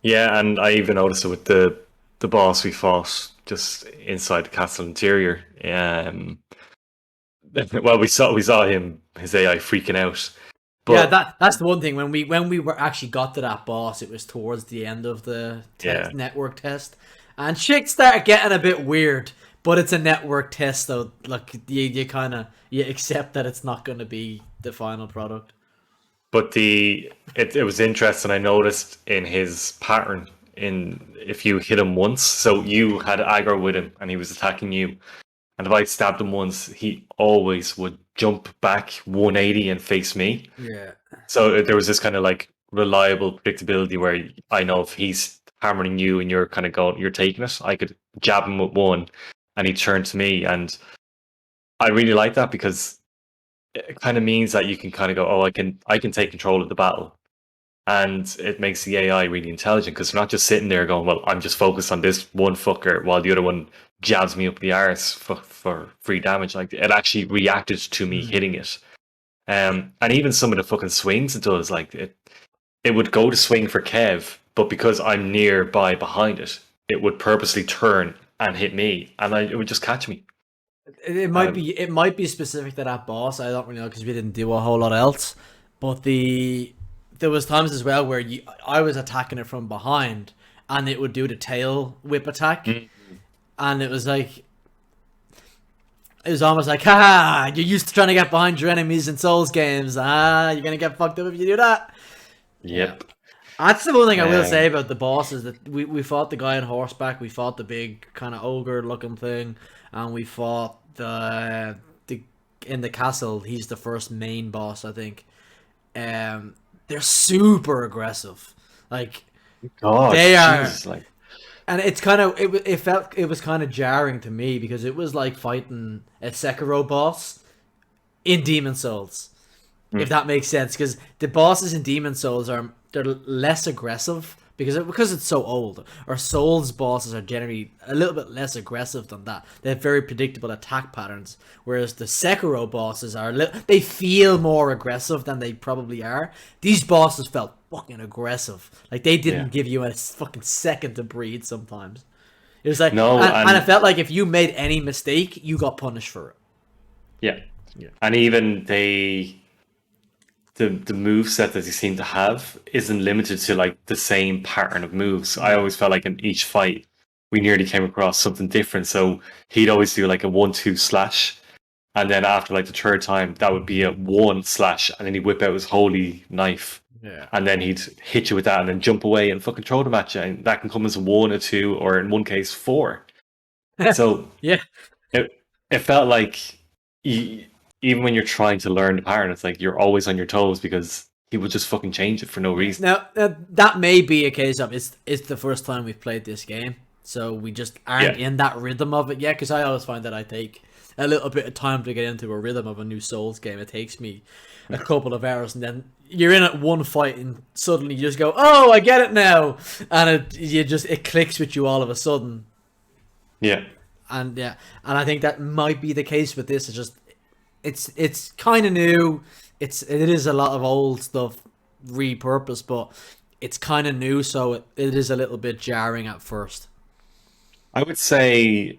Yeah, and I even noticed it with the boss we fought just inside the castle interior. Well, we saw him, his AI freaking out, Yeah, But that's the one thing. When we were actually got to that boss, it was towards the end of the yeah, network test, and shit started getting a bit weird. But it's a network test, so like you kind of you accept that it's not going to be the final product. but it was interesting. I noticed in his pattern in if you hit him once, so you had aggro with him and he was attacking you, and if I stabbed him once, he always would jump back 180 and face me. Yeah. So there was this kind of like reliable predictability where I know if he's hammering you and you're kind of going, you're taking it, I could jab him with one and he'd turn to me. And I really like that because it kind of means that you can kind of go, oh, I can take control of the battle. And it makes the AI really intelligent because they're not just sitting there going, well, I'm just focused on this one fucker while the other one jabs me up the arse for free damage. Like it actually reacted to me Mm. hitting it. And even some of the fucking swings it does, like it would go to swing for Kev, but because I'm nearby behind it, it would purposely turn and hit me, and it would just catch me. Um, It might be specific to that boss. I don't really know because we didn't do a whole lot else. But there was times as well where I was attacking it from behind, and it would do the tail whip attack, mm, and it was like it was almost like, ha! You're used to trying to get behind your enemies in Souls games. Ah, you're gonna get fucked up if you do that. Yeah. yep. That's the one thing I will Um, say about the boss is that we fought the guy on horseback, we fought the big kind of ogre looking thing, and we fought the in the castle. He's the first main boss, I think. They're super aggressive, like God, they are, Jesus, like and it's kind of it felt it was kind of jarring to me because it was like fighting a Sekiro boss in Demon Souls, if mm, that makes sense, because the bosses in Demon Souls are they're less aggressive because it's so old. Or Souls bosses are generally a little bit less aggressive than that. They have very predictable attack patterns, whereas the Sekiro bosses are they feel more aggressive than they probably are. These bosses felt fucking aggressive, like they yeah, didn't give you a fucking second to breathe. Sometimes it was like, no, and it and felt like if you made any mistake, you got punished for it. yeah, Yeah. and even the move set that they seem to have isn't limited to like the same pattern of moves. I No. always felt like in each fight we nearly came across something different. So he'd always do like a 1-2 slash, and then after like the third time, that would be a one slash, and then he'd whip out his holy knife, Yeah. and then he'd hit you with that, and then jump away and fucking throw them at you, and that can come as a one, a two, or in one case four. So Yeah. it felt like you, even when you're trying to learn the pattern, it's like you're always on your toes because he would just fucking change it for no Yeah. reason. Now that may be a case of it's the first time we've played this game, so we just aren't Yeah, in that rhythm of it yet. Because I always find that I take a little bit of time to get into a rhythm of a new Souls game. It takes me a couple of hours, and then you're in at one fight, and suddenly you just go, "Oh, I get it now," and it clicks with you all of a sudden. yeah. And yeah, and I think that might be the case with this. It's just it's kind of new. It is a lot of old stuff repurposed, but it's kind of new, so it is a little bit jarring at first. I would say,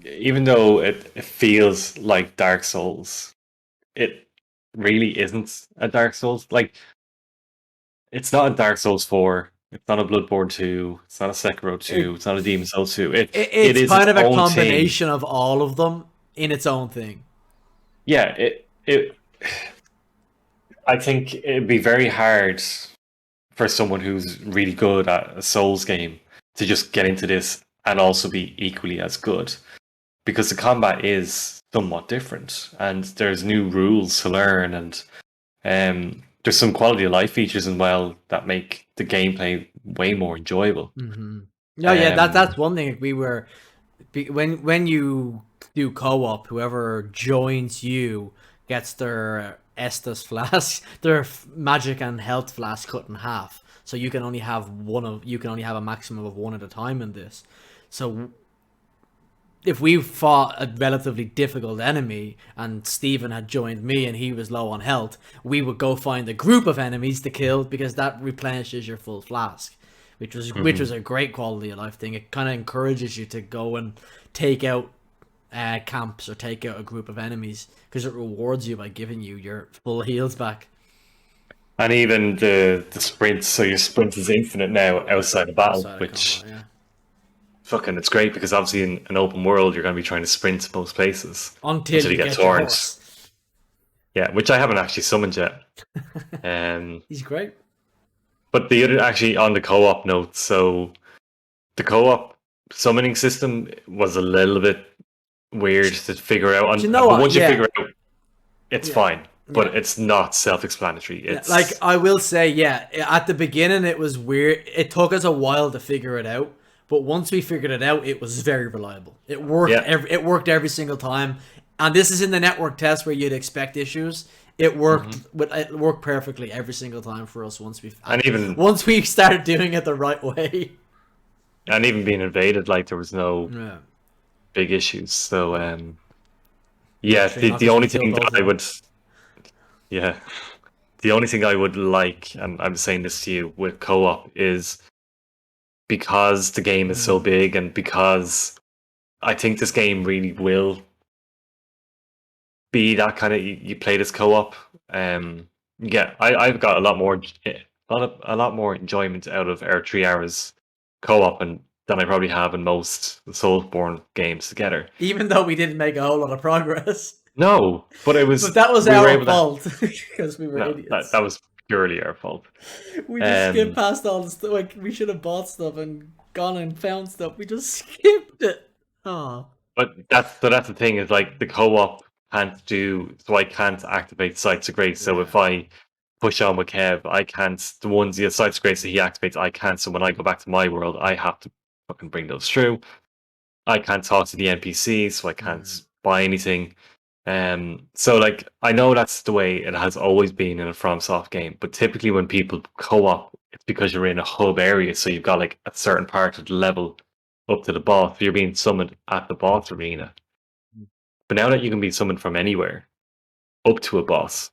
even though it feels like Dark Souls, it really isn't a Dark Souls. Like, it's not a Dark Souls 4. It's not a Bloodborne 2. It's not a Sekiro 2. It, It's not a Demon Souls 2. It it's is its kind of a own thing. combination of all of them in its own thing. Yeah, I think it'd be very hard for someone who's really good at a Souls game to just get into this and also be equally as good because the combat is somewhat different and there's new rules to learn and there's some quality of life features as well that make the gameplay way more enjoyable. No, yeah, that's Um, one thing when you do co-op, whoever joins you gets their Estus flask, their magic and health flask cut in half. So you can only have a maximum of one at a time in this. So if we fought a relatively difficult enemy and Stephen had joined me and he was low on health, we would go find a group of enemies to kill because that replenishes your full flask, which was mhm. a great quality of life thing. It kind of encourages you to go and take out camps or take out a group of enemies because it rewards you by giving you your full heals back. And even the sprint, so your sprint is infinite now outside of battle, Outside of which combat, yeah. fucking it's great because obviously in an open world you're going to be trying to sprint to most places Until until you you get get your torrent. horse. Yeah, which I haven't actually summoned yet. He's great. But the other actually on the co-op note, so the co-op summoning system was a little bit weird to figure out. Do you know But what? once you Yeah. figure it out, it's Yeah. fine. But Yeah. it's not self-explanatory. It's Like, I will say, yeah, at the beginning it was weird. It took us a while to figure it out, but once we figured it out, it was very reliable. It worked. yeah. It worked every single time. And this is in the network test where you'd expect issues. It worked. It worked perfectly every single time for us And even once we started doing it the right way. being invaded, like there was no Yeah. big issues. So yeah, Actually, not the 'cause we only killed thing both that of I them. would yeah. The only thing I would like, and I'm saying this to you with co-op, is because the game is so big and because I think this game really will be that kind of you play this co-op. Yeah, I've got a lot more a lot more enjoyment out of our 3 hours co-op and than I probably have in most Soulsborne games together. Even though we didn't make a whole lot of progress, No, but it but was that was we were our able to. fault because we were No, idiots. that was purely our fault. We just skipped Um, past all the stuff. Like, we should have bought stuff and gone and found stuff. We just skipped it. Oh. But that's the thing is like the co-op can't do so I can't activate sites of grace. So Yeah. if I push on with Kev, I can't the ones the sites of grace that he activates, I can't. So when I go back to my world, I have to fucking bring those through. I can't talk to the NPCs, so I can't buy anything. So like I know that's the way it has always been in a FromSoft game, but typically when people co-op, it's because you're in a hub area, so you've got like a certain part of the level up to the boss. You're being summoned at the boss arena. But now that you can be summoned from anywhere up to a boss,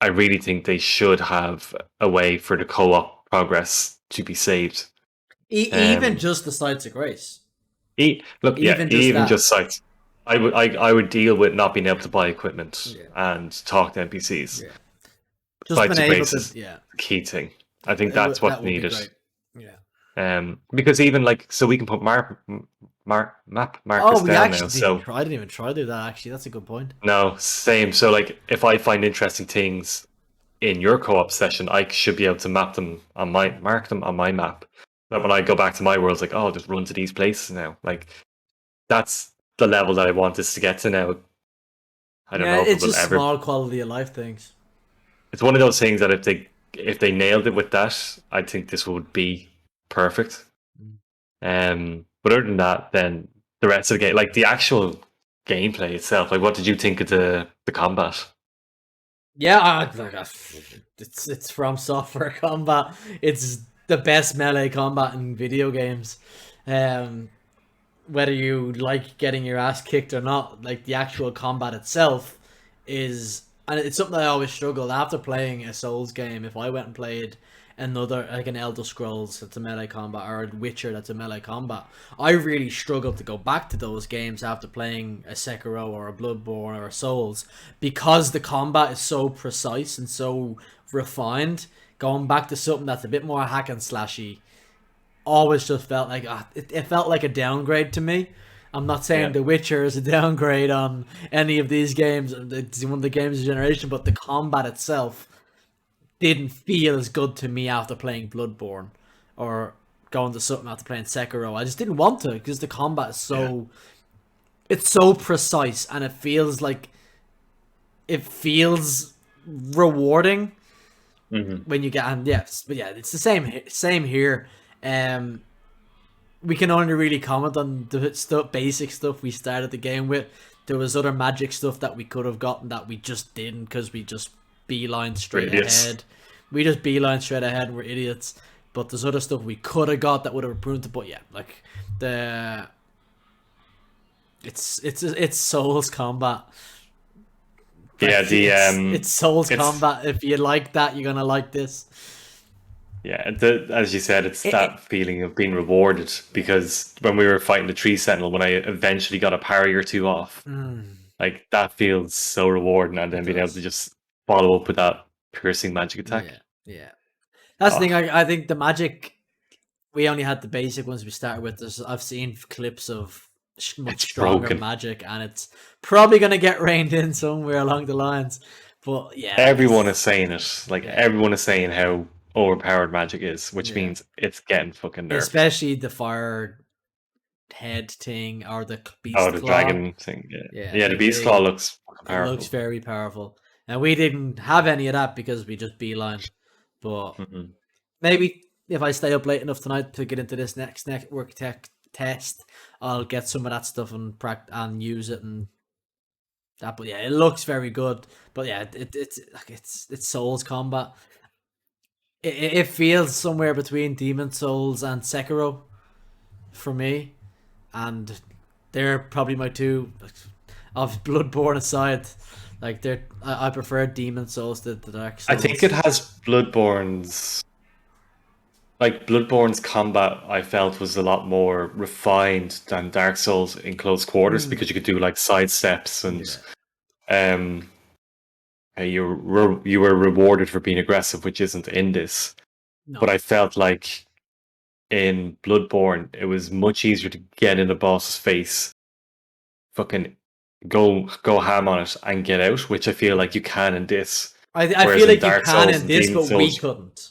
I really think they should have a way for the co-op progress to be saved. Even just the sites of grace. Look, yeah, Even just even that. just sites. I would deal with not being able to buy equipment Yeah. and talk to NPCs. Yeah. Just Sites been of able grace to, is yeah. the key thing. I think that's what's That would be needed. great. Yeah. Because even like so we can put map markers Oh, we down actually now. didn't So try. I didn't even try to do that. Actually, that's a good point. no, same. So like if I find interesting things in your co-op session, I should be able to mark them on my map. That when I go back to my world, it's like, oh, I'll just run to these places now. Like that's the level that I want this to get to now. I don't Yeah, know if it it's will just ever. small quality of life things. It's one of those things that if they nailed it with that, I think this would be perfect. But other than that, then the rest of the game, like the actual gameplay itself, like what did you think of the combat? Yeah, it's from software combat. It's the best melee combat in video games. Whether you like getting your ass kicked or not, like the actual combat itself is, and it's something I always struggled after playing a Souls game. If I went and played another, like an Elder Scrolls that's a melee combat, or a Witcher that's a melee combat, I really struggled to go back to those games after playing a Sekiro or a Bloodborne or a Souls, because the combat is so precise and so refined. Going back to something that's a bit more hack and slashy always just felt like it felt like a downgrade to me. I'm not saying Yeah. The Witcher is a downgrade on any of these games. It's one of the games of the generation, but the combat itself didn't feel as good to me after playing Bloodborne or going to something after playing Sekiro. I just didn't want to because the combat is so it's so precise, and it feels rewarding when you get, and yes, but yeah, it's the same here. We can only really comment on the basic stuff we started the game with. There was other magic stuff that we could have gotten that we just didn't because we just beeline straight idiots. ahead. We just beeline straight ahead and we're idiots. But there's other stuff we could have got that would have improved it. But yeah, like it's Souls combat. Yeah, It's Souls combat. If you like that, you're gonna like this. Yeah, as you said, it's It, that feeling of being rewarded because when we were fighting the tree sentinel, when I eventually got a parry or two off, like that feels so rewarding, and it then being able to does. just follow up with that piercing magic attack. Yeah, yeah. That's the Oh, thing. I think the magic, we only had the basic ones we started with. I've seen clips of much it's stronger broken. magic, and it's probably going to get reined in somewhere along the lines. But yeah, Everyone is saying it. Like yeah, everyone is saying how overpowered magic is, which yeah. means it's getting fucking nerfed. Especially the fire head thing or the Oh, beast the claw. dragon thing. Yeah, Yeah, yeah. The beast claw looks fucking it looks powerful. very powerful, and we didn't have any of that because we just beeline. But Hmm. maybe if I stay up late enough tonight to get into this next network tech test, I'll get some of that stuff and and use it and that. But yeah, it looks very good. But yeah, it's Souls combat. It feels somewhere between Demon Souls and Sekiro for me, and they're probably my two. Of Bloodborne aside, like I prefer Demon Souls to the Dark I think Souls. it has Bloodborne's combat. I felt was a lot more refined than Dark Souls in close quarters Mm, because you could do like side steps and yeah, um, you were rewarded for being aggressive, which isn't in this. But no, I felt like in Bloodborne, it was much easier to get in the boss's face, fucking go ham on it, and get out, which I feel like you can in this. I Whereas feel in like you Dark can Souls in and this, Demon but we Souls, couldn't.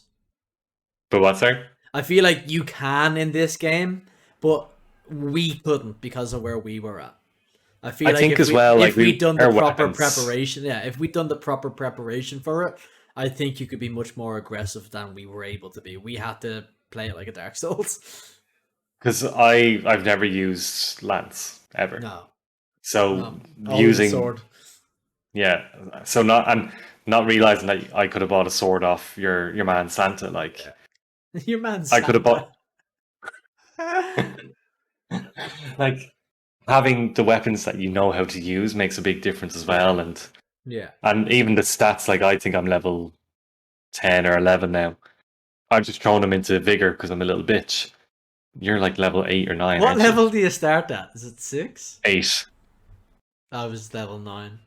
but what's there? I feel like you can in this game, but we couldn't because of where we were at. I I feel like think as well, like if we we'd done the our proper weapons. preparation, yeah, if we'd done the proper preparation for it, I think you could be much more aggressive than we were able to be. We had to play it like a Dark Souls. Because I've never used lance ever, No, so no, always a using sword. yeah, so not realizing that I could have bought a sword off your man Santa. Like Yeah, your man I could have Santa. bought like having the weapons that you know how to use makes a big difference as Yeah, well, yeah. and even the stats. Like I think I'm level 10 or 11 now. I'm just throwing them into vigor because I'm a little bitch. You're like level 8 or 9, What aren't you? level do you start at? Is it 6? 8. I was level 9.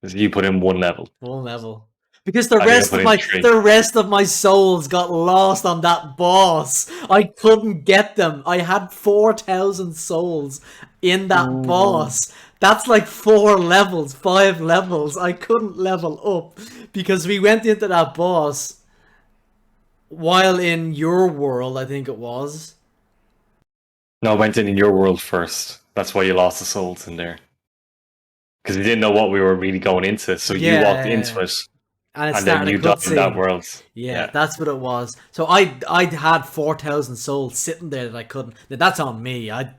You put in 1 level. One level. Because the I think I rest put of in my 3. the rest of my souls got lost on that boss. I couldn't get them. I had 4,000 souls in that Ooh. boss. That's like 4 levels, 5 levels. I couldn't level up because we went into that boss while in your world, I think it was. No, I went in your world first. That's why you lost the souls in there. Because we didn't know what we were really going into. So you walked into Yeah. it, And it and then started a you died in that cutscene. world. Yeah, Yeah. that's what it was. So I had 4,000 souls sitting there that I couldn't. That's on me. I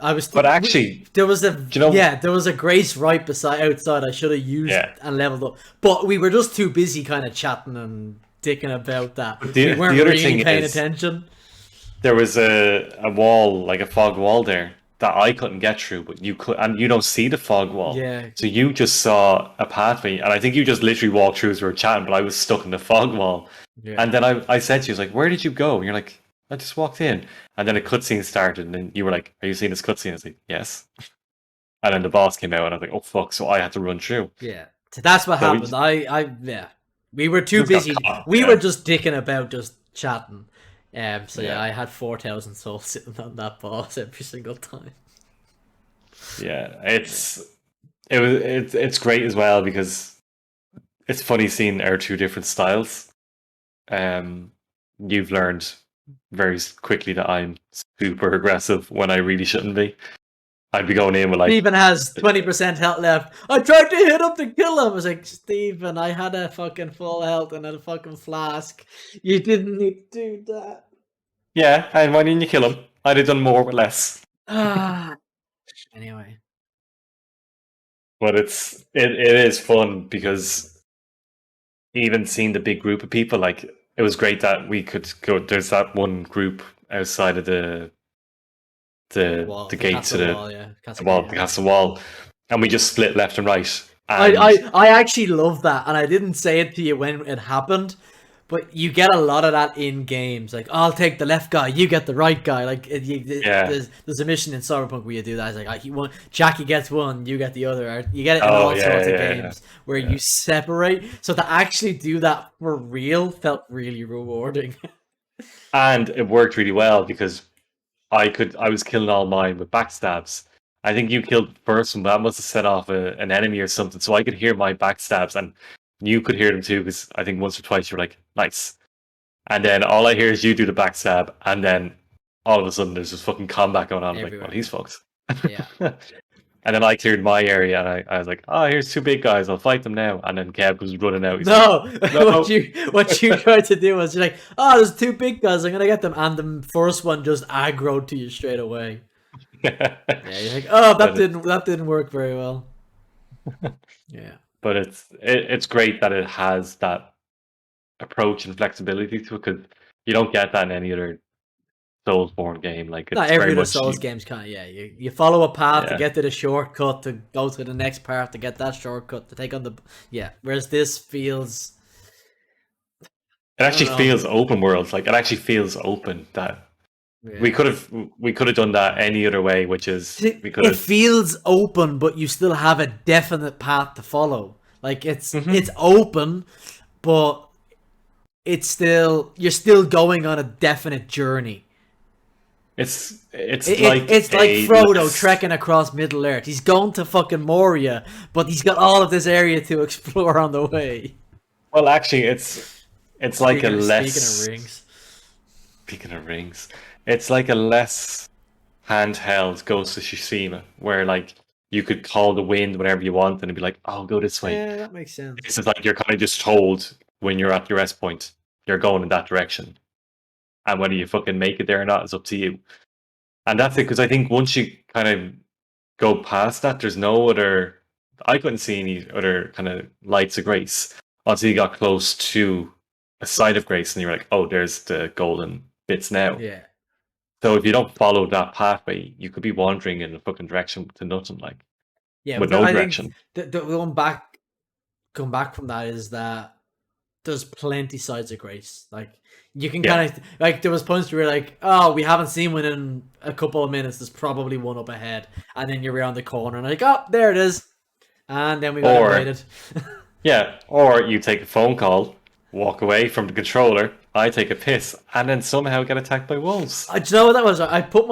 was But actually, there was do you know? there was a grace right beside outside. I should have used Yeah. and leveled up, but we were just too busy kind of chatting and dicking about that. But We the weren't other really thing paying is, attention. there was a wall, like a fog wall there, that I couldn't get through, but you could, and you don't see the fog wall. Yeah, So you just saw a pathway, and I think you just literally walked through as we were chatting, but I was stuck in the fog wall. yeah, And then I said to you, I was like, where did you go? And you're like, I just walked in. And then a cutscene started, and then you were like, are you seeing this cutscene? I was like, yes. And then the boss came out, and I was like, oh fuck, so I had to run through. yeah. So that's what So happened. Yeah. We were too just got busy. caught, We were yeah. just dicking about, just chatting. So yeah, Yeah. I had 4,000 souls sitting on that boss every single time. Yeah. Yeah. It's great as well because it's funny seeing our two different styles. Um, you've learned very quickly that I'm super aggressive when I really shouldn't be. I'd be going in with like, Stephen has 20% health left. I tried to hit him to kill him. I was like, Stephen, I had a fucking full health and a fucking flask. You didn't need to do that. yeah, and why didn't you kill him? I'd have done more with less. Ah. Anyway. But it is fun because even seeing the big group of people, like it was great that we could go. There's that one group outside of Wall, the the gate to castle wall, yeah. the Castle wall, gate, the yeah. castle wall, and we just split left and right. I, And I, I actually love that, and I didn't say it to you when it happened, But you get a lot of that in games. Like, I'll take the left guy, you get the right guy. Like, Yeah. there's a mission in Cyberpunk where you do that. It's like, Jackie gets one, you get the other. You get it in Oh all yeah, sorts of yeah, games where yeah. you separate. So to actually do that for real felt really rewarding. And it worked really well because I was killing all mine with backstabs. I think you killed the first one, but that must have set off an enemy or something. So I could hear my backstabs, and you could hear them too. Because I think once or twice you're like, "Nice," and then all I hear is you do the backstab, and then all of a sudden there's this fucking combat going on. I'm like, "Well, Everywhere. he's fucked." Yeah. And then I cleared my area, and I was like, "Oh, here's two big guys. I'll fight them now." And then Kev was running out. He's No, like, "No." what you tried to do was you're like, oh, there's two big guys, I'm gonna get them, and the first one just aggroed to you straight away. Yeah, you're like, oh, that didn't work very well. Yeah, But it's great that it has that approach and flexibility to it because you don't get that in any other Soulsborne game. Like not it's very every other much Souls game's kind of you follow a path to yeah. get to the shortcut to go to the next part to get that shortcut to take on the Whereas this feels It I don't actually know. feels open world. Like it actually feels open. That we Yeah. could have done that any other way, which is we could It have. feels open, but you still have a definite path to follow. Like it's Mhm. open, but you're still going on a definite journey. It's like It's like a Frodo less. trekking across Middle Earth. He's going to fucking Moria, but he's got all of this area to explore on the way. Well, actually, it's like a Speaking of less. rings, Speaking of rings, it's like a less handheld Ghost of Tsushima, where like you could call the wind whenever you want, and it'd be like, "Oh, go this way." yeah, that makes sense. This is like you're kind of just told when you're at your rest point, you're going in that direction, and whether you fucking make it there or not is up to you. And that's it, because I think once you kind of go past that, there's no other. I couldn't see any other kind of lights of grace until you got close to a site of grace, and you're like, "Oh, there's the golden bits now." Yeah, So if you don't follow that pathway, you could be wandering in a fucking direction to nothing, like yeah, with but no I think direction. the going back from that is that there's plenty sides of grace. Like you can Yeah, kind of like there was points where you're like, oh, we haven't seen one in a couple of minutes. There's probably one up ahead, and then you're around the corner and like, oh, there it is, and then we got or invaded. or you take a phone call, walk away from the controller. I take a piss, and then somehow get attacked by wolves. Do you know what that was? I put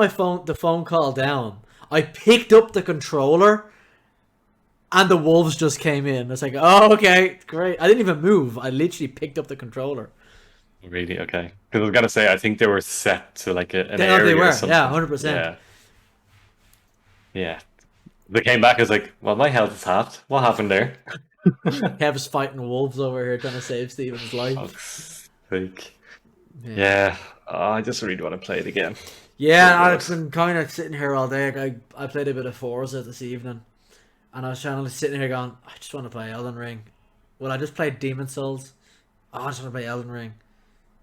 the phone call down. I picked up the controller, and the wolves just came in. It's like, oh, okay, great. I didn't even move. I literally picked up the controller. Really? Okay. Because I was gonna say, I think they were set to like an They area or were, yeah, something. 100%. Yeah, yeah. They came back. I was like, well, my health is halved. What happened there? Kev's fighting wolves over here trying to save Stephen's life. Fuck's sake. Yeah. Yeah. Oh, I just really want to play it again. So Yeah, good. I've been kind of sitting here all day. I played a bit of Forza this evening, and I was trying to sitting here going, I just want to play Elden Ring. Well, I just played Demon Souls. Oh, I just want to play Elden Ring.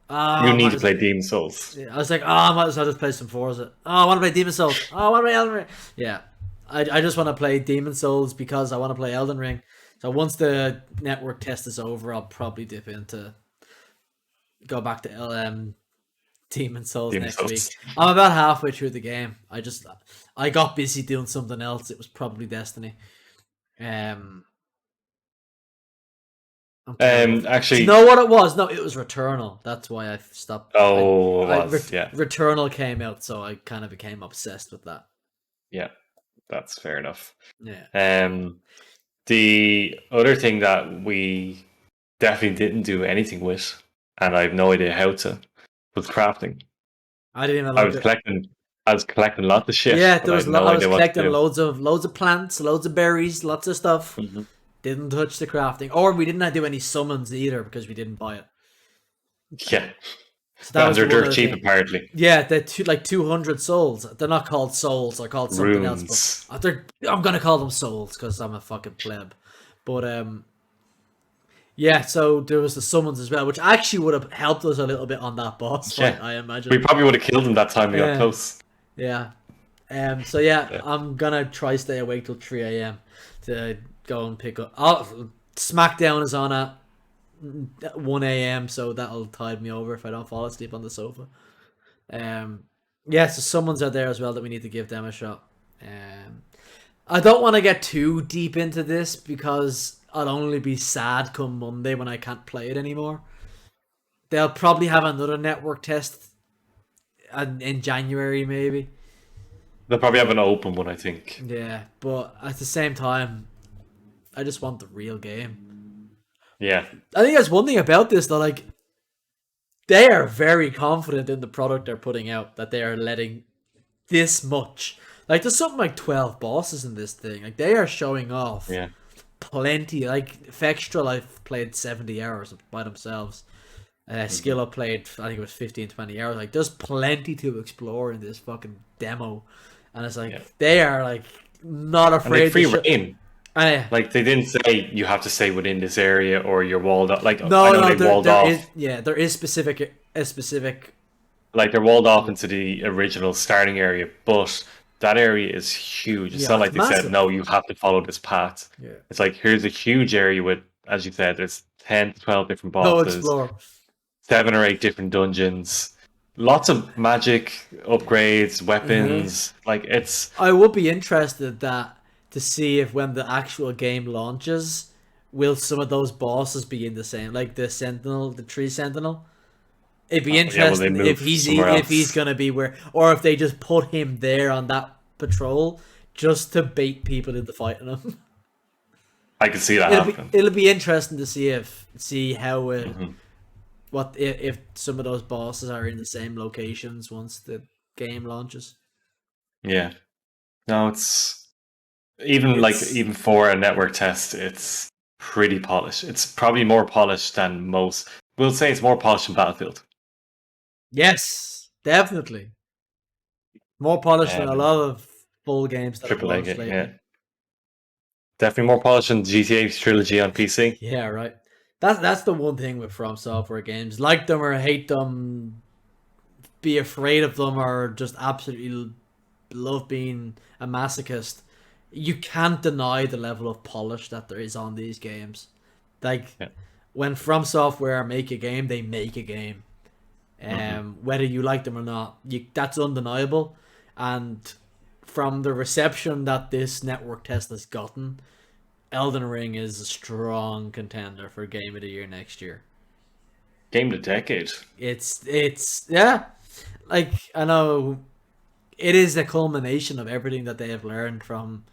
You Oh, need to play Demon Souls. I was like, oh, I might as well just play some Forza. Oh, I want to play Demon Souls. Oh, I want to play Elden Ring. Yeah, I just want to play Demon Souls because I want to play Elden Ring. So once the network test is over, I'll probably go back to Demon Souls Demon next week. Souls. I'm about halfway through the game. I got busy doing something else. It was probably Destiny. Um, I'm terrible. Do you Actually, know what it was? No, it was Returnal. That's why I stopped. oh, it was, yeah, Returnal came out, so I kind of became obsessed with that. yeah, that's fair enough. Yeah, The other thing that we definitely didn't do anything with, and I have no idea how to, was crafting. I didn't even I look was at. collecting, I was collecting lots of shit, Yeah, but there I was. had no I was idea what to collecting do. loads of plants, loads of berries, lots of stuff. Mhm. Didn't touch the crafting, or we didn't do any summons either because we didn't buy it. Yeah, So that and was they're one of dirt the cheap things. apparently. Yeah, they're 200 souls. They're not called souls. They're called something else. But Runes. I'm gonna call them souls because I'm a fucking pleb. But yeah. So there was the summons as well, which actually would have helped us a little bit on that boss fight, Yeah, I we imagine. probably would have killed him that time we got Yeah, close. yeah. So yeah, Yeah. I'm gonna try stay awake till 3 a.m. to go and pick up. Oh, SmackDown is on at 1 a.m. So that'll tide me over if I don't fall asleep on the sofa. Yeah, so someone's out there as well that we need to give them a shot. I don't want to get too deep into this because I'll only be sad come Monday when I can't play it anymore. They'll probably have another network test in January, maybe. They'll probably have an open one, I think. Yeah, but at the same time, I just want the real game. Yeah. I think that's one thing about this, though. Like, they are very confident in the product they're putting out, that they are letting this much. Like, there's something like 12 bosses in this thing. Like, they are showing off plenty. Like, Fextra Life played 70 hours by themselves. Skill Up played, I think it was 15, 20 hours. Like, there's plenty to explore in this fucking demo. And it's like, they are, like, not afraid free reign. Like, they didn't say you have to stay within this area or you're walled off. Like, no, I know they walled off. There is a specific. Like, they're walled off into the original starting area, but that area is huge. It's not like they said, no, you have to follow this path. Yeah. It's like, here's a huge area with, as you said, there's 10 to 12 different bosses. Explore. 7 or 8 different dungeons. Lots of magic, upgrades, weapons. Like, it's... I would be interested to see if when the actual game launches, will some of those bosses be in the same, like the Sentinel, the Tree Sentinel? It'd be interesting if he's gonna be where, or if they just put him there on that patrol just to bait people into fighting him. I can see that happen. It'll be interesting to see how what if some of those bosses are in the same locations once the game launches. Yeah, no, it's even for a network test, it's pretty polished. It's probably more polished than most. We'll say it's more polished than Battlefield. Yes, definitely. More polished than a lot of full games that AAA game, yeah. Definitely more polished than GTA Trilogy on PC. Yeah, right. That's the one thing with From Software games. Like them or hate them, be afraid of them or just absolutely love being a masochist. You can't deny the level of polish that there is on these games. Like, when From Software make a game, they make a game. Whether you like them or not, that's undeniable. And from the reception that this network test has gotten, Elden Ring is a strong contender for Game of the Year next year. Game of the decade. It's yeah. Like, I know it is a culmination of everything that they have learned from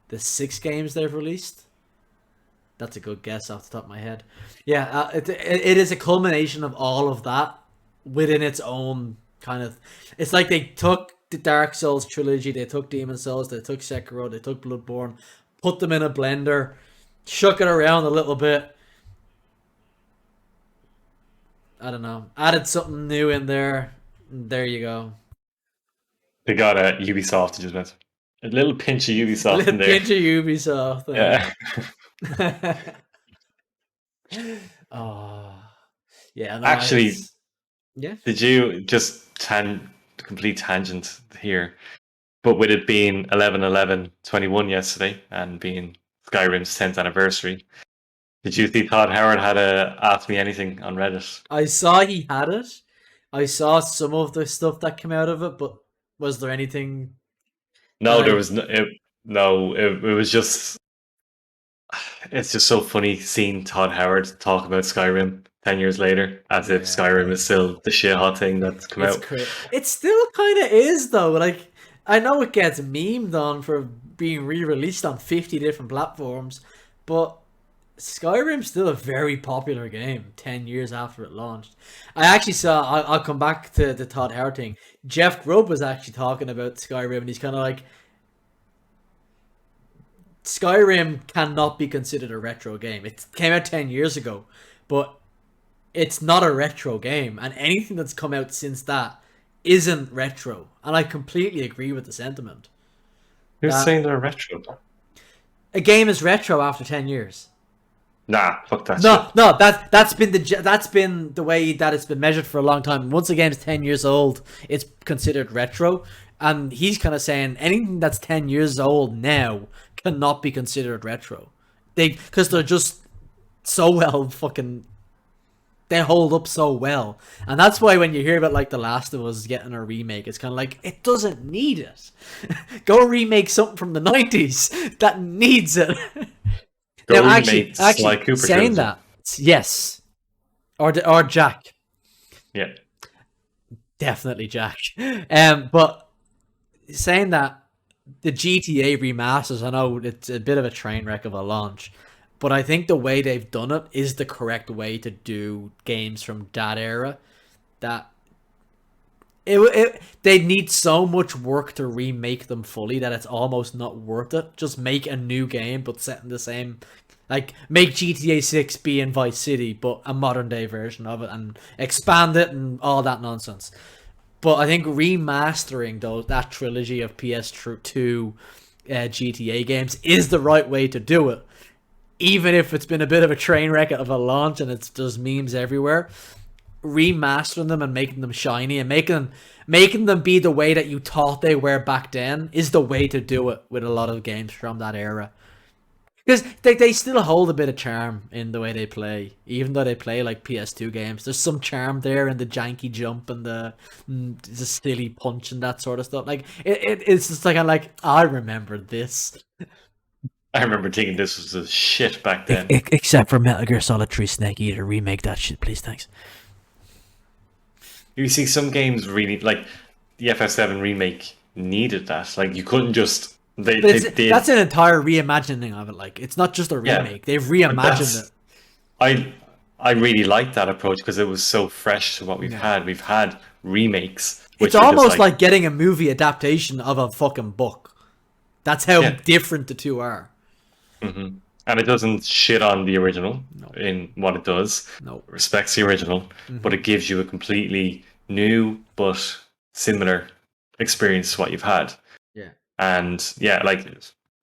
the 6 games they've released. That's a good guess off the top of my head. Yeah, it is a culmination of all of that within its own kind of... It's like they took the Dark Souls trilogy, they took Demon Souls, they took Sekiro, they took Bloodborne, put them in a blender, shook it around a little bit. I don't know. Added something new in there. And there you go. They got a Ubisoft, just went a little pinch of Ubisoft in there. Pinch of Ubisoft. Yeah. Oh, yeah. No, actually, yeah. Did you just complete tangent here? But with it being 11/11/21 yesterday and being Skyrim's 10th anniversary, did you see Todd Howard had a Ask Me Anything on Reddit? I saw he had it. I saw some of the stuff that came out of it, but was there anything? No, there was no. It was just. It's just so funny seeing Todd Howard talk about Skyrim 10 years later, as if Skyrim is still the shit hot thing that's come out. It still kind of is, though. Like, I know it gets memed on for being re-released on 50 different platforms, but Skyrim's still a very popular game 10 years after it launched. I actually saw, I'll come back to the Todd Howard thing. Jeff Grubb was actually talking about Skyrim, and he's kind of like, Skyrim cannot be considered a retro game. It came out 10 years ago, but it's not a retro game, and anything that's come out since that isn't retro. And I completely agree with the sentiment. Who's saying they're retro? A game is retro after 10 years. Nah, fuck that. No, that's been the way that it's been measured for a long time. Once a game's 10 years old, it's considered retro. And he's kind of saying anything that's 10 years old now cannot be considered retro. Because they're just so well fucking they hold up so well. And that's why when you hear about like The Last of Us getting a remake, it's kind of like, it doesn't need it. Go remake something from the 90s that needs it. Go Now, remake Sly Cooper saying trilogy. that, yes, or Jack, Yeah. definitely Jack. But saying that, the GTA remasters, I know it's a bit of a train wreck of a launch, but I think the way they've done it is the correct way to do games from that era. That they need so much work to remake them fully that it's almost not worth it. Just make a new game, but set in the same. Like, make GTA 6 be in Vice City, but a modern day version of it, and expand it and all that nonsense. But I think remastering that trilogy of PS2 GTA games is the right way to do it. Even if it's been a bit of a train wreck of a launch and it's just memes everywhere, remastering them and making them shiny and making them be the way that you thought they were back then is the way to do it with a lot of games from that era. Because they still hold a bit of charm in the way they play, even though they play like PS2 games. There's some charm there in the janky jump and the silly punch and that sort of stuff. Like it's just like I remember this. I remember thinking this was a shit back then. Except for Metal Gear Solid 3 Snake Eater, remake that shit, please, thanks. You see, some games really, like the FF7 remake, needed that. Like, you couldn't just. They did. That's an entire reimagining of it. Like, it's not just a remake; they've reimagined it. I really like that approach because it was so fresh to what we've had. We've had remakes. It's almost like getting a movie adaptation of a fucking book. That's how different the two are. Mm-hmm. And it doesn't shit on the original in what it does. No. It respects the original, but it gives you a completely new but similar experience to what you've had. Yeah. And yeah, like,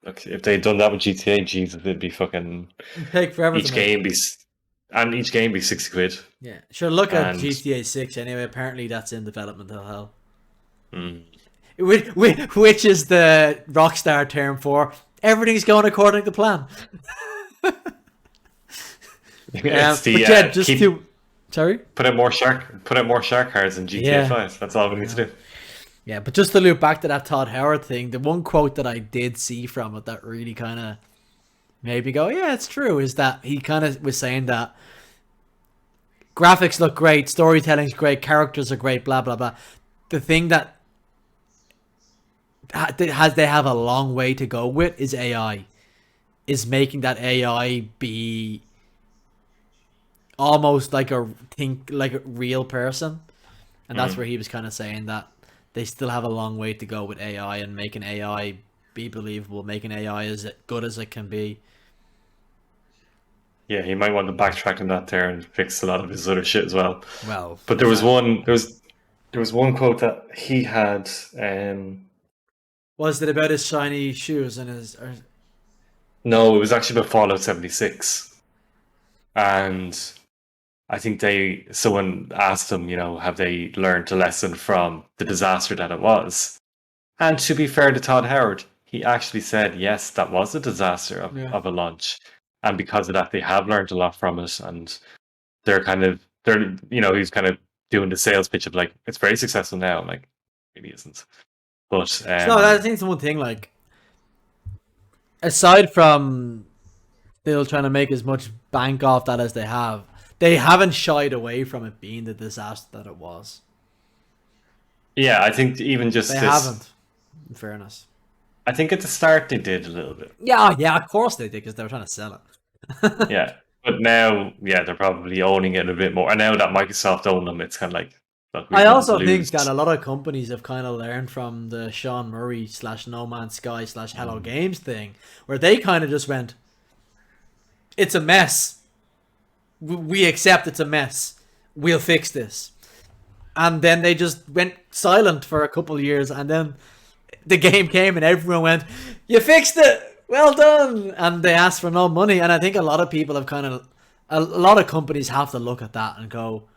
look, if they'd done that with GTA, Jesus, it'd be fucking. It'd take forever. Each game be 60 quid. Yeah, sure. Look at GTA 6 anyway. Apparently, that's in development as hell. Which is the Rockstar term for everything's going according to plan. Sorry. Put out more shark cards in GTA 5. That's all we need to do. Yeah, but just to loop back to that Todd Howard thing, the one quote that I did see from it that really kind of made me go, yeah, it's true, is that he kind of was saying that graphics look great, storytelling's great, characters are great, blah, blah, blah. The thing that they have a long way to go with is AI. Is making that AI be almost like a real person. And that's where he was kind of saying that they still have a long way to go with AI and making AI be believable, making AI as good as it can be. Yeah, he might want to backtrack on that there and fix a lot of his other shit as well. Well, but there was one quote that he had. Was it about his shiny shoes and his? No, it was actually about Fallout 76, and I think someone asked him, have they learned a lesson from the disaster that it was? And to be fair to Todd Howard, he actually said, yes, that was a disaster of a launch. And because of that, they have learned a lot from it. And he's kind of doing the sales pitch of like, it's very successful now. I'm like, maybe isn't. But no, I think it's one thing, like, aside from still trying to make as much bank off that as they haven't shied away from it being the disaster that it was. Yeah, I think even just they haven't, in fairness. I think at the start they did a little bit. Yeah, of course they did, because they were trying to sell it. Yeah, but now, they're probably owning it a bit more. And now that Microsoft own them, it's kind of like... Look, I also think that a lot of companies have kind of learned from the Sean Murray / No Man's Sky / Hello Games thing, where they kind of just went, it's a mess. We accept it's a mess. We'll fix this. And then they just went silent for a couple of years, and then the game came and everyone went, you fixed it! Well done! And they asked for no money, and I think a lot of people have a lot of companies have to look at that and go,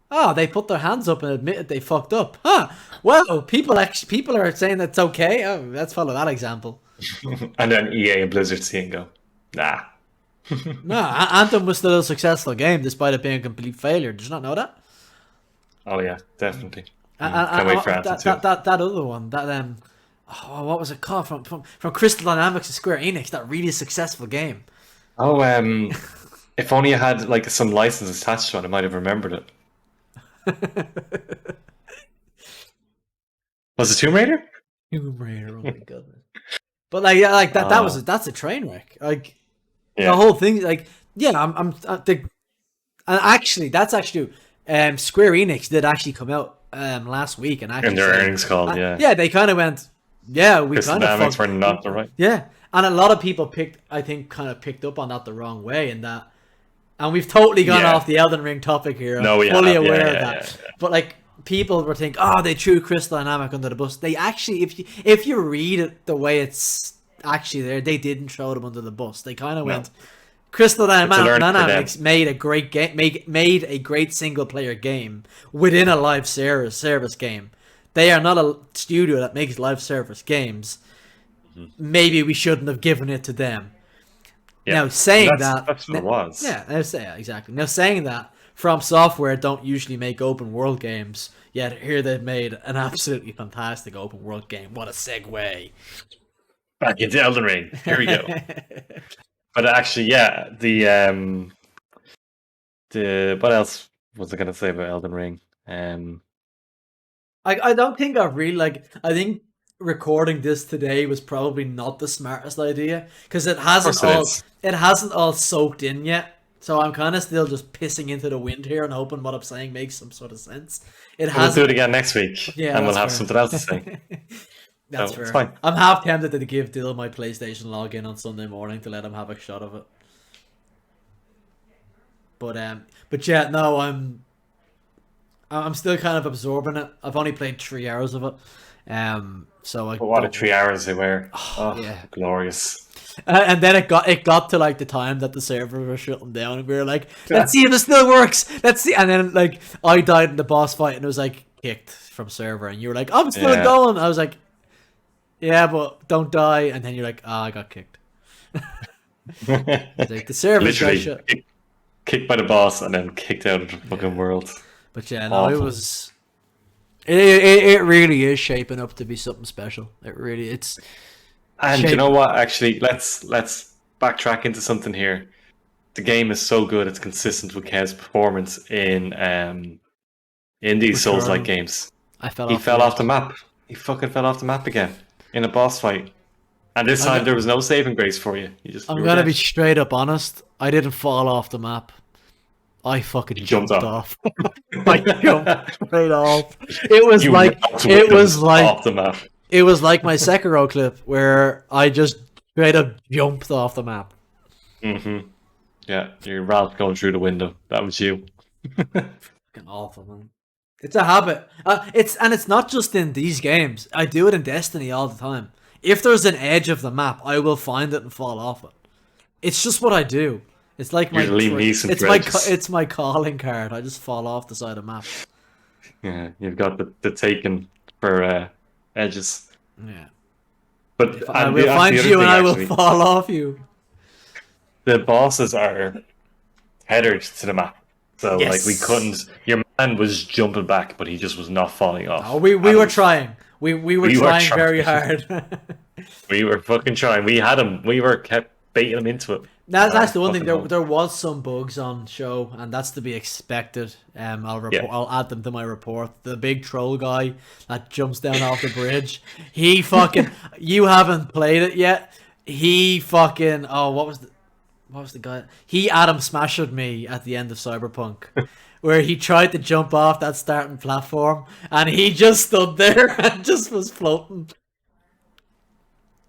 oh, they put their hands up and admitted they fucked up. Huh. Well, people are saying that's okay. Oh, let's follow that example. And then EA and Blizzard see and go, nah. No, Anthem was still a successful game despite it being a complete failure. Did you not know that? Oh yeah, definitely. Can't wait for Anthem too. That other one, what was it called from Crystal Dynamics and Square Enix? That really successful game. Oh, if only I had like some license attached to it, I might have remembered it. Was it Tomb Raider? Tomb Raider, oh my goodness. But like, yeah, like that's a train wreck. Like the whole thing, like, yeah, and actually, that's actually, Square Enix did actually come out last week and actually In their say, earnings call, yeah. yeah, they kind of went, yeah, we Crystal kind of Dynamics fucked, were not the right. yeah, and a lot of people kind of picked up on that the wrong way, and that, and we've totally gone off the Elden Ring topic here. No, we I'm fully have, aware of that, but like, people were thinking, oh, they threw Crystal Dynamics under the bus. They actually, if you read it the way it's actually there, they didn't throw them under the bus. They kind of went, Crystal Dynamics made a great game, made a great single player game within a live service game. They are not a studio that makes live service games. Maybe we shouldn't have given it to them. Yeah. Now saying that's what it was. Yeah, exactly. Now saying that, From Software don't usually make open world games, yet here they've made an absolutely fantastic open world game. What a segue. Back into Elden Ring. Here we go. But actually, yeah, the what else was I gonna say about Elden Ring? I don't think I think recording this today was probably not the smartest idea because it hasn't all soaked in yet. So I'm kind of still just pissing into the wind here and hoping what I'm saying makes some sort of sense. We'll do it again next week, yeah, and we'll have something else to say. That's fair. It's fine. I'm half tempted to give Dill my PlayStation login on Sunday morning to let him have a shot of it. But yeah, no, I'm still kind of absorbing it. I've only played 3 hours of it. But what a 3 hours they were. Oh, yeah, glorious. And then it got to like the time that the server was shutting down, and we were like, let's see if it still works. Let's see. And then like I died in the boss fight, and it was like kicked from server, and you were like, I'm still going. I was like, yeah, but don't die. And then you're like, I got kicked. Like, the server got shut. Kicked by the boss, and then kicked out of the fucking world. But yeah, no, it was. It really is shaping up to be something special. It's. And you know what? Actually, let's backtrack into something here. The game is so good; it's consistent with Kev's performance in these Souls-like games. He fell off the map. He fucking fell off the map again in a boss fight, and this time there was no saving grace for you. I'm gonna be straight up honest. I didn't fall off the map. I fucking jumped off. I jumped straight off. It was off the map. It was like my Sekiro clip where I just straight up jumped off the map. Mm-hmm. Yeah, your Ralph going through the window. That was you. Fucking awful, man. It's a habit. It's not just in these games. I do it in Destiny all the time. If there's an edge of the map, I will find it and fall off it. It's just what I do. It's like it's my calling card. I just fall off the side of the map. Yeah, you've got the taken for edges. Yeah. But I will find you and I will fall off you. The bosses are tethered to the map. So like we couldn't. Your man was jumping back, but he just was not falling off. Oh, we were trying. We were trying very hard. We were fucking trying. We had him. We were kept baiting him into it. That's the one thing. There was some bugs on show, and that's to be expected. I'll add them to my report. The big troll guy that jumps down off the bridge. He fucking. You haven't played it yet. He fucking. Oh, what was the guy? He Adam smashed me at the end of Cyberpunk, where he tried to jump off that starting platform, and he just stood there and just was floating.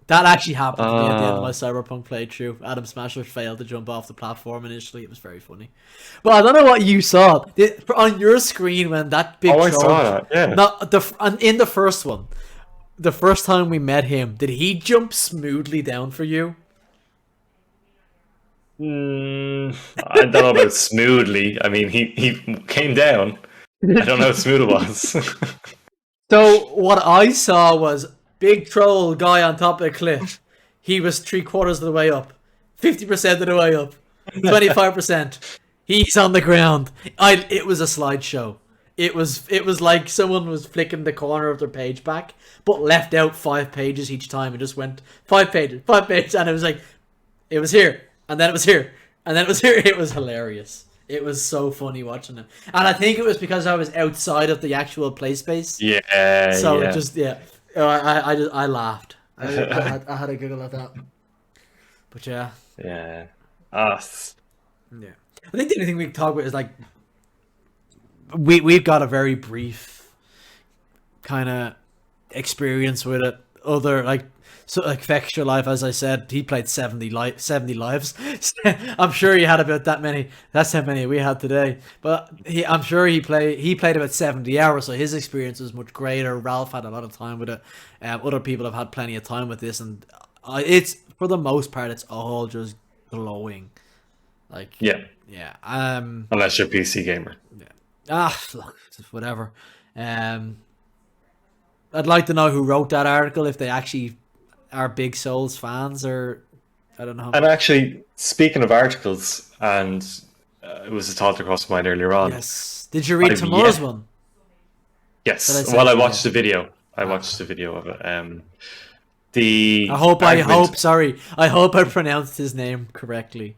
That actually happened to me at the end of my Cyberpunk playthrough. Adam Smasher failed to jump off the platform initially. It was very funny. But I don't know what you saw. On your screen when that big troll... I saw that, yeah. In the first one, the first time we met him, did he jump smoothly down for you? I don't know about smoothly. I mean, he came down. I don't know how smooth it was. So what I saw was... big troll guy on top of a cliff. He was 3/4 of the way up, 50% of the way up. 25%. He's on the ground. It was a slideshow. It was like someone was flicking the corner of their page back, but left out 5 pages each time and just went 5 pages, 5 pages, and it was like it was here, and then it was here, and then it was here. It was hilarious. It was so funny watching it, and I think it was because I was outside of the actual play space. Yeah, So yeah. it just I laughed. I had a giggle at that. But yeah, Yeah. Us. yeah. I think the only thing we can talk about is like we've got a very brief kind of experience with it. Other like so like Fexture Life, as I said, he played 70 lives. I'm sure he had about that many. That's how many we had today. But I'm sure he played about 70 hours, so his experience was much greater. Ralph had a lot of time with it. Other people have had plenty of time with this, and it's for the most part, it's all just glowing. Like Yeah. yeah. Unless you're a PC gamer. Look, just whatever. I'd like to know who wrote that article, if they actually are big Souls fans, or I don't know. And actually, speaking of articles, and it was a thought that crossed my mind earlier on. Yes. Did you read I've tomorrow's yet- one? Yes. Did I say Well, I so? watched Yeah. the video. I watched the video of it. The I hope argument- I hope I pronounced his name correctly.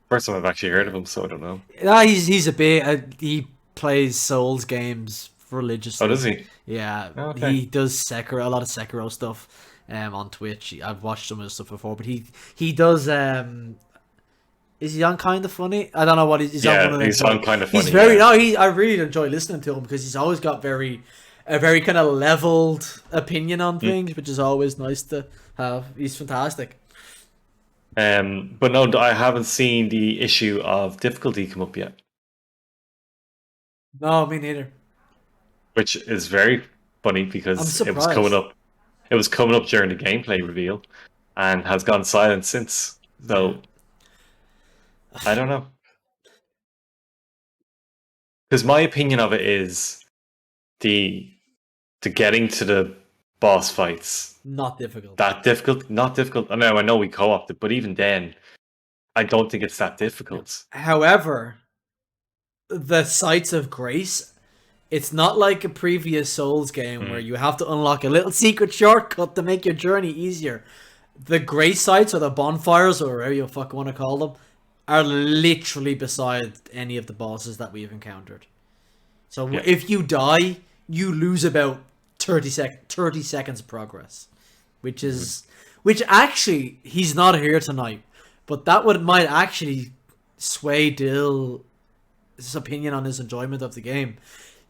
First time I've actually heard of him, so I don't know. He's a bit he plays Souls games religiously. Oh, does he? Yeah, Okay. he does a lot of Sekiro stuff on Twitch. I've watched some of his stuff before, but he does is he on Kind of Funny? I don't know what he's on. Yeah, One of them, he's but on Kind of Funny. He's very yeah. I really enjoy listening to him because he's always got a very kind of leveled opinion on things, which is always nice to have. He's fantastic. But no, I haven't seen the issue of difficulty come up yet, No, me neither. which is very funny I'm because it was surprised. coming up. It was coming up during the gameplay reveal, and has gone silent since. So I don't know. Because my opinion of it is the getting to the boss fights Not difficult. that difficult. Not difficult. I know we co-opted, but even then, I don't think it's that difficult. However, the Sites of Grace, it's not like a previous Souls game where you have to unlock a little secret shortcut to make your journey easier. The Grace sites, or the bonfires, or whatever you fuck want to call them, are literally beside any of the bosses that we've encountered. So Yeah. if you die, you lose about 30 seconds of progress, which actually, he's not here tonight, but might actually sway Dill's opinion on his enjoyment of the game,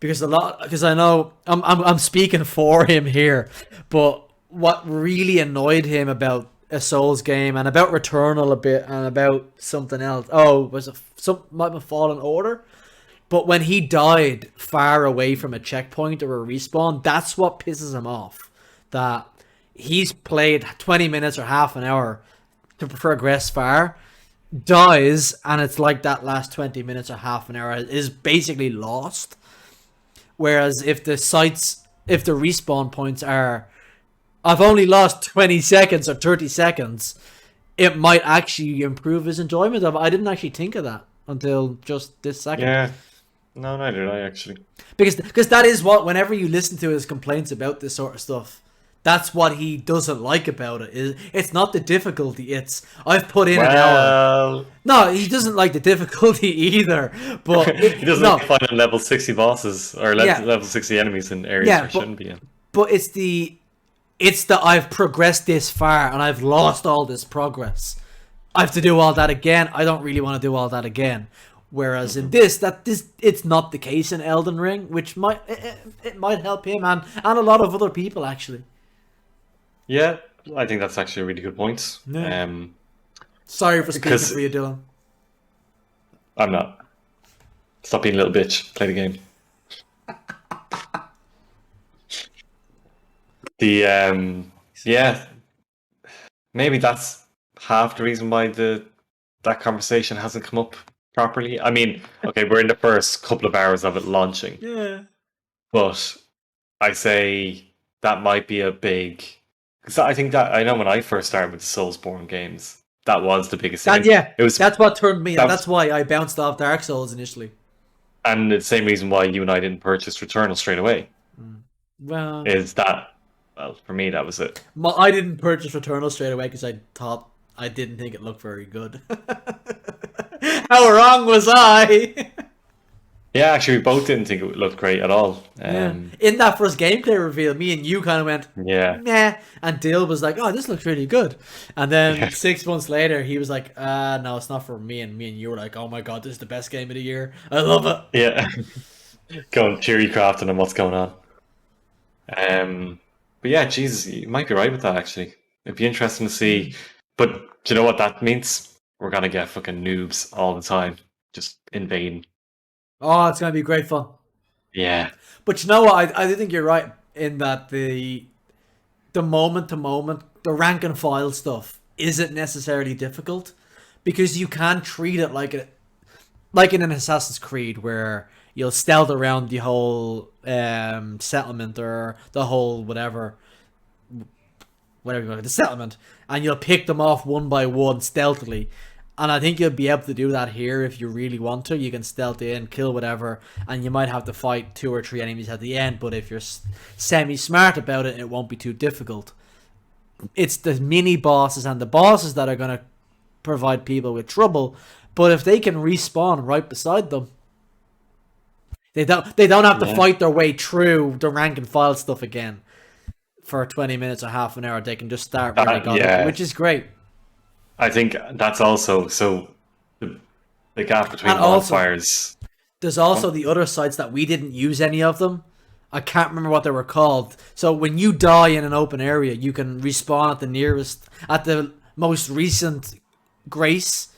because I know I'm speaking for him here, but what really annoyed him about a Souls game and about Returnal a bit and about something else, was it might have Fallen Order, but when he died far away from a checkpoint or a respawn, that's what pisses him off. That he's played 20 minutes or half an hour to progress far, dies, and it's like that last 20 minutes or half an hour is basically lost. Whereas if the respawn points are, I've only lost 20 seconds or 30 seconds, it might actually improve his enjoyment of it. I didn't actually think of that until just this second. Yeah. No, neither did I actually. Because that is what, whenever you listen to his complaints about this sort of stuff, that's what he doesn't like about it. It's not the difficulty, it's I've put in an hour. No, he doesn't like the difficulty either. But he doesn't like finding level 60 bosses or level 60 enemies in areas Yeah, where shouldn't be in. But it's the I've progressed this far and I've lost all this progress. I have to do all that again. I don't really want to do all that again. Whereas in this, it's not the case in Elden Ring, which might help him and a lot of other people actually. Yeah, I think that's actually a really good point. Yeah. Sorry for speaking for you, Dylan. I'm not. Stop being a little bitch. Play the game. Yeah, maybe that's half the reason why that conversation hasn't come up properly. I mean, okay, we're in the first couple of hours of it launching. Yeah. But I say that might be a big, because I think that I know when I first started with the Soulsborne games, that was the biggest thing. And yeah, It was that's what turned me, and that, that's why I bounced off Dark Souls initially. and the same reason why you and I didn't purchase Returnal straight away Well, is that. Well, for me, that was it. I didn't purchase Returnal straight away because I didn't think it looked very good. How wrong was I? Yeah, actually, we both didn't think it looked great at all. Yeah. In that first gameplay reveal, me and you kind of went, Yeah, nah, and Dill was like, oh, this looks really good. And then yeah, 6 months later, he was like, no, it's not for me. And me and you were like, oh my god, this is the best game of the year. I love it. yeah. Going theory crafting and what's going on. But yeah, Jesus, you might be right with that. Actually, it'd be interesting to see. But do you know what that means? We're gonna get fucking noobs all the time, just invading. Oh, it's going to be great fun. Yeah, But you know what? I do think you're right in that the moment to moment, the rank and file stuff isn't necessarily difficult because you can treat it like in an Assassin's Creed where you'll stealth around the whole settlement or the whole whatever you want, the settlement, and you'll pick them off one by one stealthily. And I think you'll be able to do that here if you really want to. You can stealth in, kill whatever, and you might have to fight 2 or 3 enemies at the end. But if you're semi-smart about it, it won't be too difficult. It's the mini bosses and the bosses that are going to provide people with trouble. But if they can respawn right beside them, they don't have to fight their way through the rank and file stuff again for 20 minutes or half an hour. They can just start where they got it, which is great. I think that's also so the gap between bonfires. There's also the other sites that we didn't use any of them. I can't remember what they were called. So when you die in an open area, you can respawn at the most recent grace,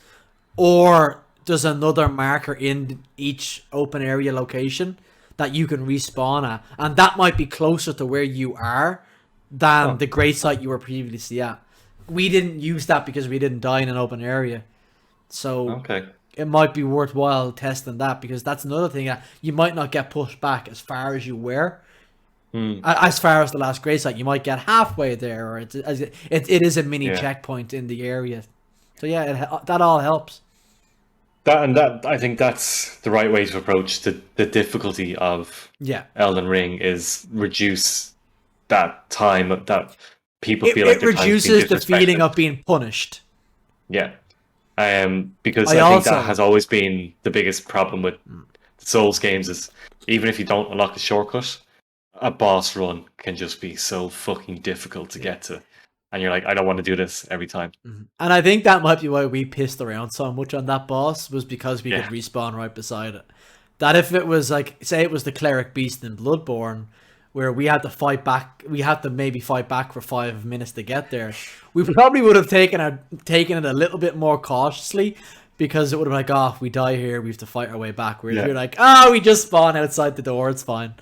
or there's another marker in each open area location that you can respawn at, and that might be closer to where you are than the grace site you were previously at. We didn't use that because we didn't die in an open area. So it might be worthwhile testing that because that's another thing. You might not get pushed back as far as you were. As far as the last grade site, you might get halfway there, or it is a mini checkpoint in the area. So yeah, that all helps. That I think that's the right way to approach the difficulty of Elden Ring is reduce that time that people feel like it reduces the feeling of being punished. Yeah, because I think that has always been the biggest problem with Souls games is even if you don't unlock a shortcut, a boss run can just be so fucking difficult to get to, and you're like, I don't want to do this every time. And I think that might be why we pissed around so much on that boss, was because we could respawn right beside it. That if it was like, say it was the cleric beast in Bloodborne, where we had to fight back, we had to maybe fight back for 5 minutes to get there, we probably would have taken it a little bit more cautiously, because it would have been like, oh, if we die here, we have to fight our way back. Whereas you're like, oh, we just spawn outside the door, it's fine.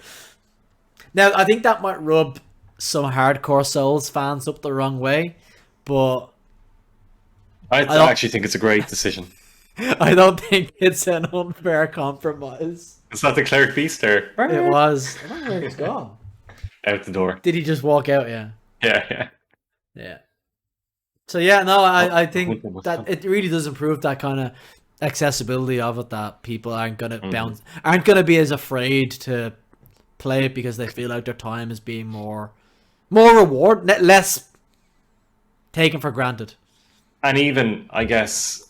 Now, I think that might rub some hardcore Souls fans up the wrong way, but I actually think it's a great decision. I don't think it's an unfair compromise. It's not the cleric beast there. It was. I don't know where it's gone. Out the door. Did he just walk out? Yeah. Yeah. So yeah, no, I think that it really does improve that kind of accessibility of it, that people aren't gonna be as afraid to play it because they feel like their time is being more reward, less taken for granted. And even, I guess,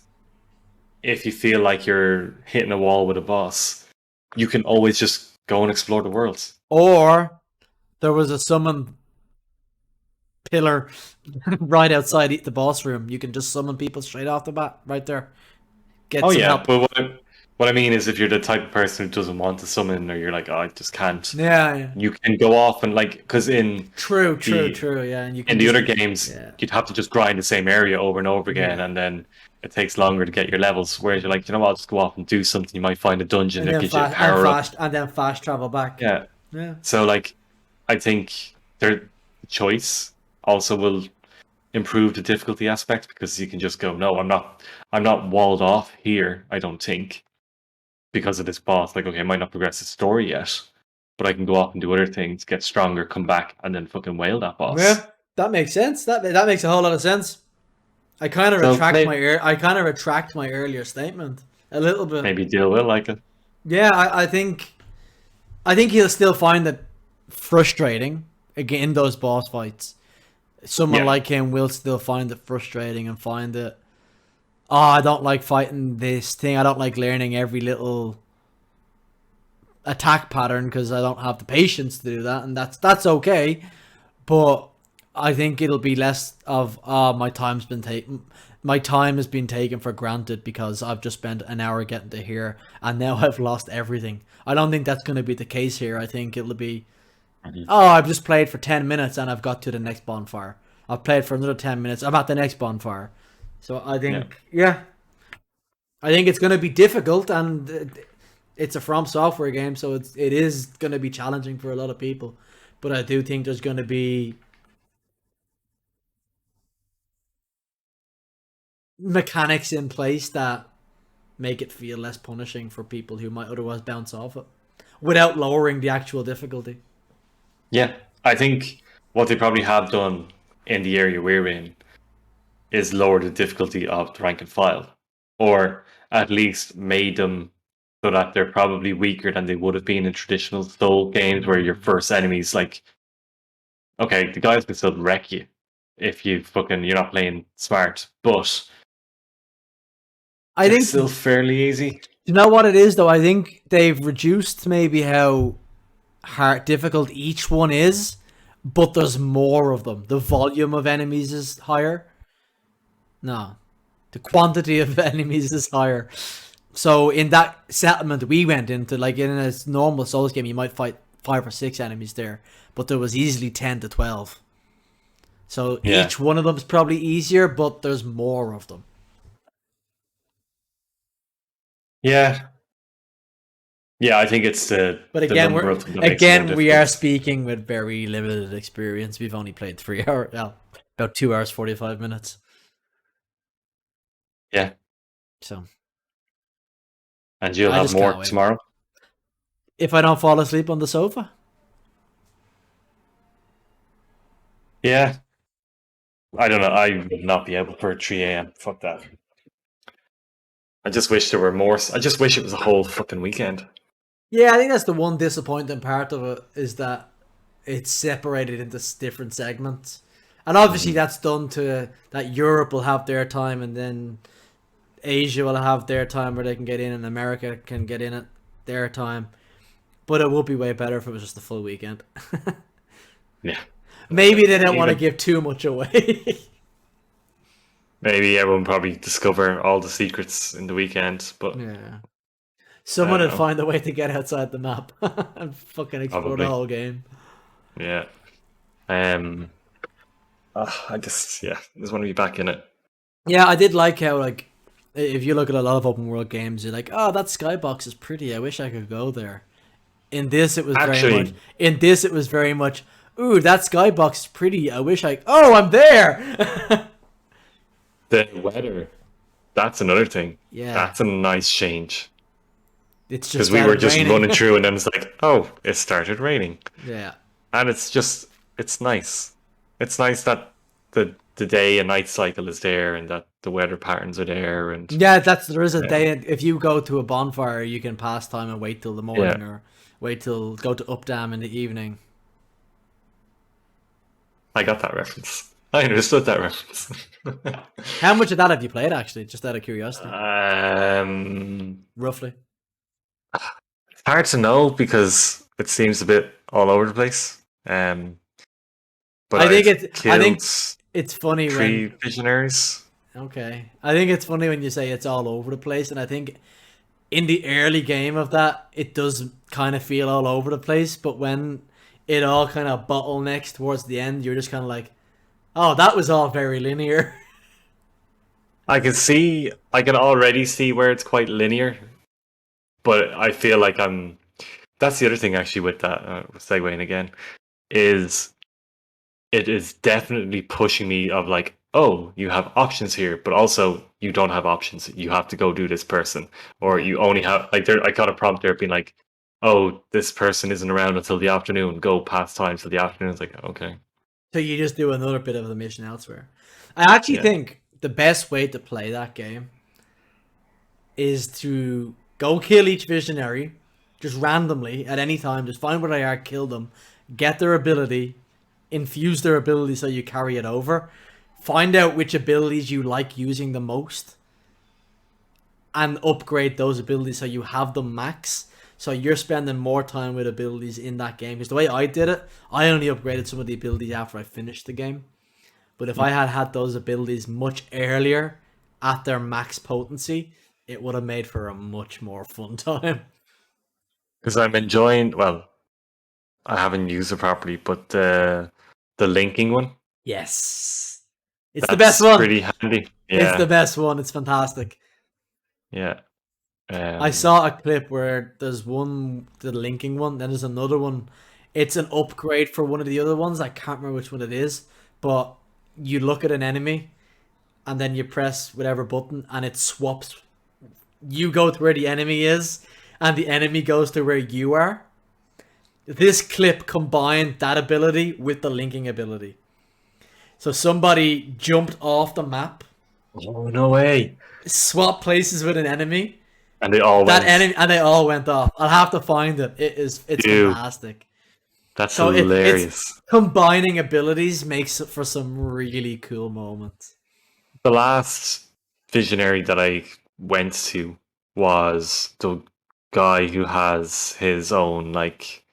if you feel like you're hitting a wall with a boss, you can always just go and explore the world. Or there was a summon pillar right outside the boss room. You can just summon people straight off the bat, right there. Get some help. But what I mean is, if you're the type of person who doesn't want to summon, or you're like, oh, I just can't. Yeah. You can go off and because in true. Yeah, and you can in the other games, you'd have to just grind the same area over and over again, and then it takes longer to get your levels. Whereas you're like, you know what, I'll just go off and do something. You might find a dungeon that gives you a power up, and then fast travel back. Yeah. So I think their choice also will improve the difficulty aspect, because you can just go, no, I'm not walled off here, I don't think, because of this boss. Like, okay, I might not progress the story yet, but I can go off and do other things, get stronger, come back, and then fucking whale that boss. Yeah, that makes sense. That makes a whole lot of sense. I kind of So retract my earlier statement a little bit. maybe Deal will like it. Yeah, I think he'll still find it frustrating again in those boss fights. Someone Yeah, like him will still find it frustrating and find it. Oh, I don't like fighting this thing. I don't like learning every little attack pattern because I don't have the patience to do that, and that's okay. But I think it'll be less of my time has been taken for granted because I've just spent an hour getting to here and now I've lost everything. I don't think that's going to be the case here. I think it'll be, Mhm. oh, I've just played for 10 minutes and I've got to the next bonfire. I've played for another 10 minutes. I'm at the next bonfire. So I Yeah, think, yeah, I think it's going to be difficult, and it's a From Software game, so it is going to be challenging for a lot of people. But I do think there's going to be mechanics in place that make it feel less punishing for people who might otherwise bounce off it without lowering the actual difficulty. yeah. I think what they probably have done in the area we're in is lower the difficulty of the rank and file, or at least made them so that they're probably weaker than they would have been in traditional Soul games, where your first enemy's like, okay, the guys can still wreck you if you're not playing smart, but I it's think, still fairly easy. you know what it is though? I think they've reduced maybe how hard difficult each one is, but there's more of them. The volume of enemies is higher. No, the quantity of enemies is higher. So in that settlement we went into, like in a normal Souls game, you might fight 5 or 6 enemies there, but there was easily 10 to 12. So Yeah, each one of them is probably easier, but there's more of them. yeah, yeah. I think it's But the again, number we're of them that makes it more again we are difficult. speaking with very limited experience. We've only played 3 hours, well, about 2 hours 45 minutes. Yeah, So and you'll I have just more can't wait. tomorrow. If I don't fall asleep on the sofa, Yeah, I don't know. I would not be able for 3 a.m. Fuck that. I just wish there were more. I just wish it was a whole fucking weekend. yeah, I think that's the one disappointing part of it is that it's separated into different segments, and obviously Mhm. that's done to that Europe will have their time, and then Asia will have their time where they can get in, and America can get in at their time. But it would be way better if it was just a full weekend. Yeah. Maybe they don't want to Even give too much away. maybe everyone probably discover all the secrets in the weekend, but Yeah. I Someone don't would know. find a way to get outside the map and fucking explore the Probably. whole game. Yeah. Um. I just want to be back in it. Yeah, I did like how, like, if you look at a lot of open world games, you're like, oh, that skybox is pretty. I wish I could go there. In this, it was very much. Actually, In this, it was very much. Ooh, that skybox is pretty. I wish I. Oh, I'm there. the weather, that's another thing. Yeah, That's a nice change. it's just Because we were started just raining. running through and then it's like, oh, it started raining. Yeah, And it's nice. It's nice that the day and night cycle is there and that the weather patterns are there and yeah. There is a yeah. day. If you go to a bonfire, you can pass time and wait till the Yeah. morning, or wait till go to Updam in the evening. I got that reference. I understood that reference. How much of that have you played, actually? Just out of curiosity, um, roughly. it's hard to know because it seems a bit all over the place. Um, but I think I've it's. I killed think it's funny three when. visionaries. Okay, I think it's funny when you say it's all over the place, and I think in the early game of that, it does kind of feel all over the place. But when it all kind of bottlenecks towards the end, you're just kind of like, oh, that was all very linear. I can already see where it's quite linear, but I feel like I'm. That's the other thing actually with that segueing again is it is definitely pushing me of like, oh, you have options here, but also you don't have options. You have to go do this person, or Yeah. you only have like there. I got a prompt there being like, oh, this person isn't around until the afternoon. Go past time till the afternoon. It's like okay, So you just do another bit of the mission elsewhere. I actually yeah, think the best way to play that game is to go kill each visionary, just randomly at any time. Just find where they are, kill them, get their ability, infuse their ability so you carry it over. Find out which abilities you like using the most, and upgrade those abilities so you have them max. So you're spending more time with abilities in that game. Because the way I did it, I only upgraded some of the abilities after I finished the game. But if I had had those abilities much earlier at their max potency, it would have made for a much more fun time. Because I'm enjoying. Well, I haven't used it properly, but the linking one. Yes. It's the best That's one. pretty handy. It's the Yeah, best one. It's fantastic. yeah. I saw a clip where there's one, the linking one, then there's another one. It's an upgrade for one of the other ones. I can't remember which one it is, but you look at an enemy and then you press whatever button and it swaps. You go to where the enemy is and the enemy goes to where you are. This clip combined that ability with the linking ability. So somebody jumped off the map, Oh no way! swapped places with an enemy, And they all that went. enemy, and they all went off. I'll have to find it. It's Dude, fantastic. that's So it's hilarious. combining abilities makes it for some really cool moments. The last visionary that I went to was the guy who has his own like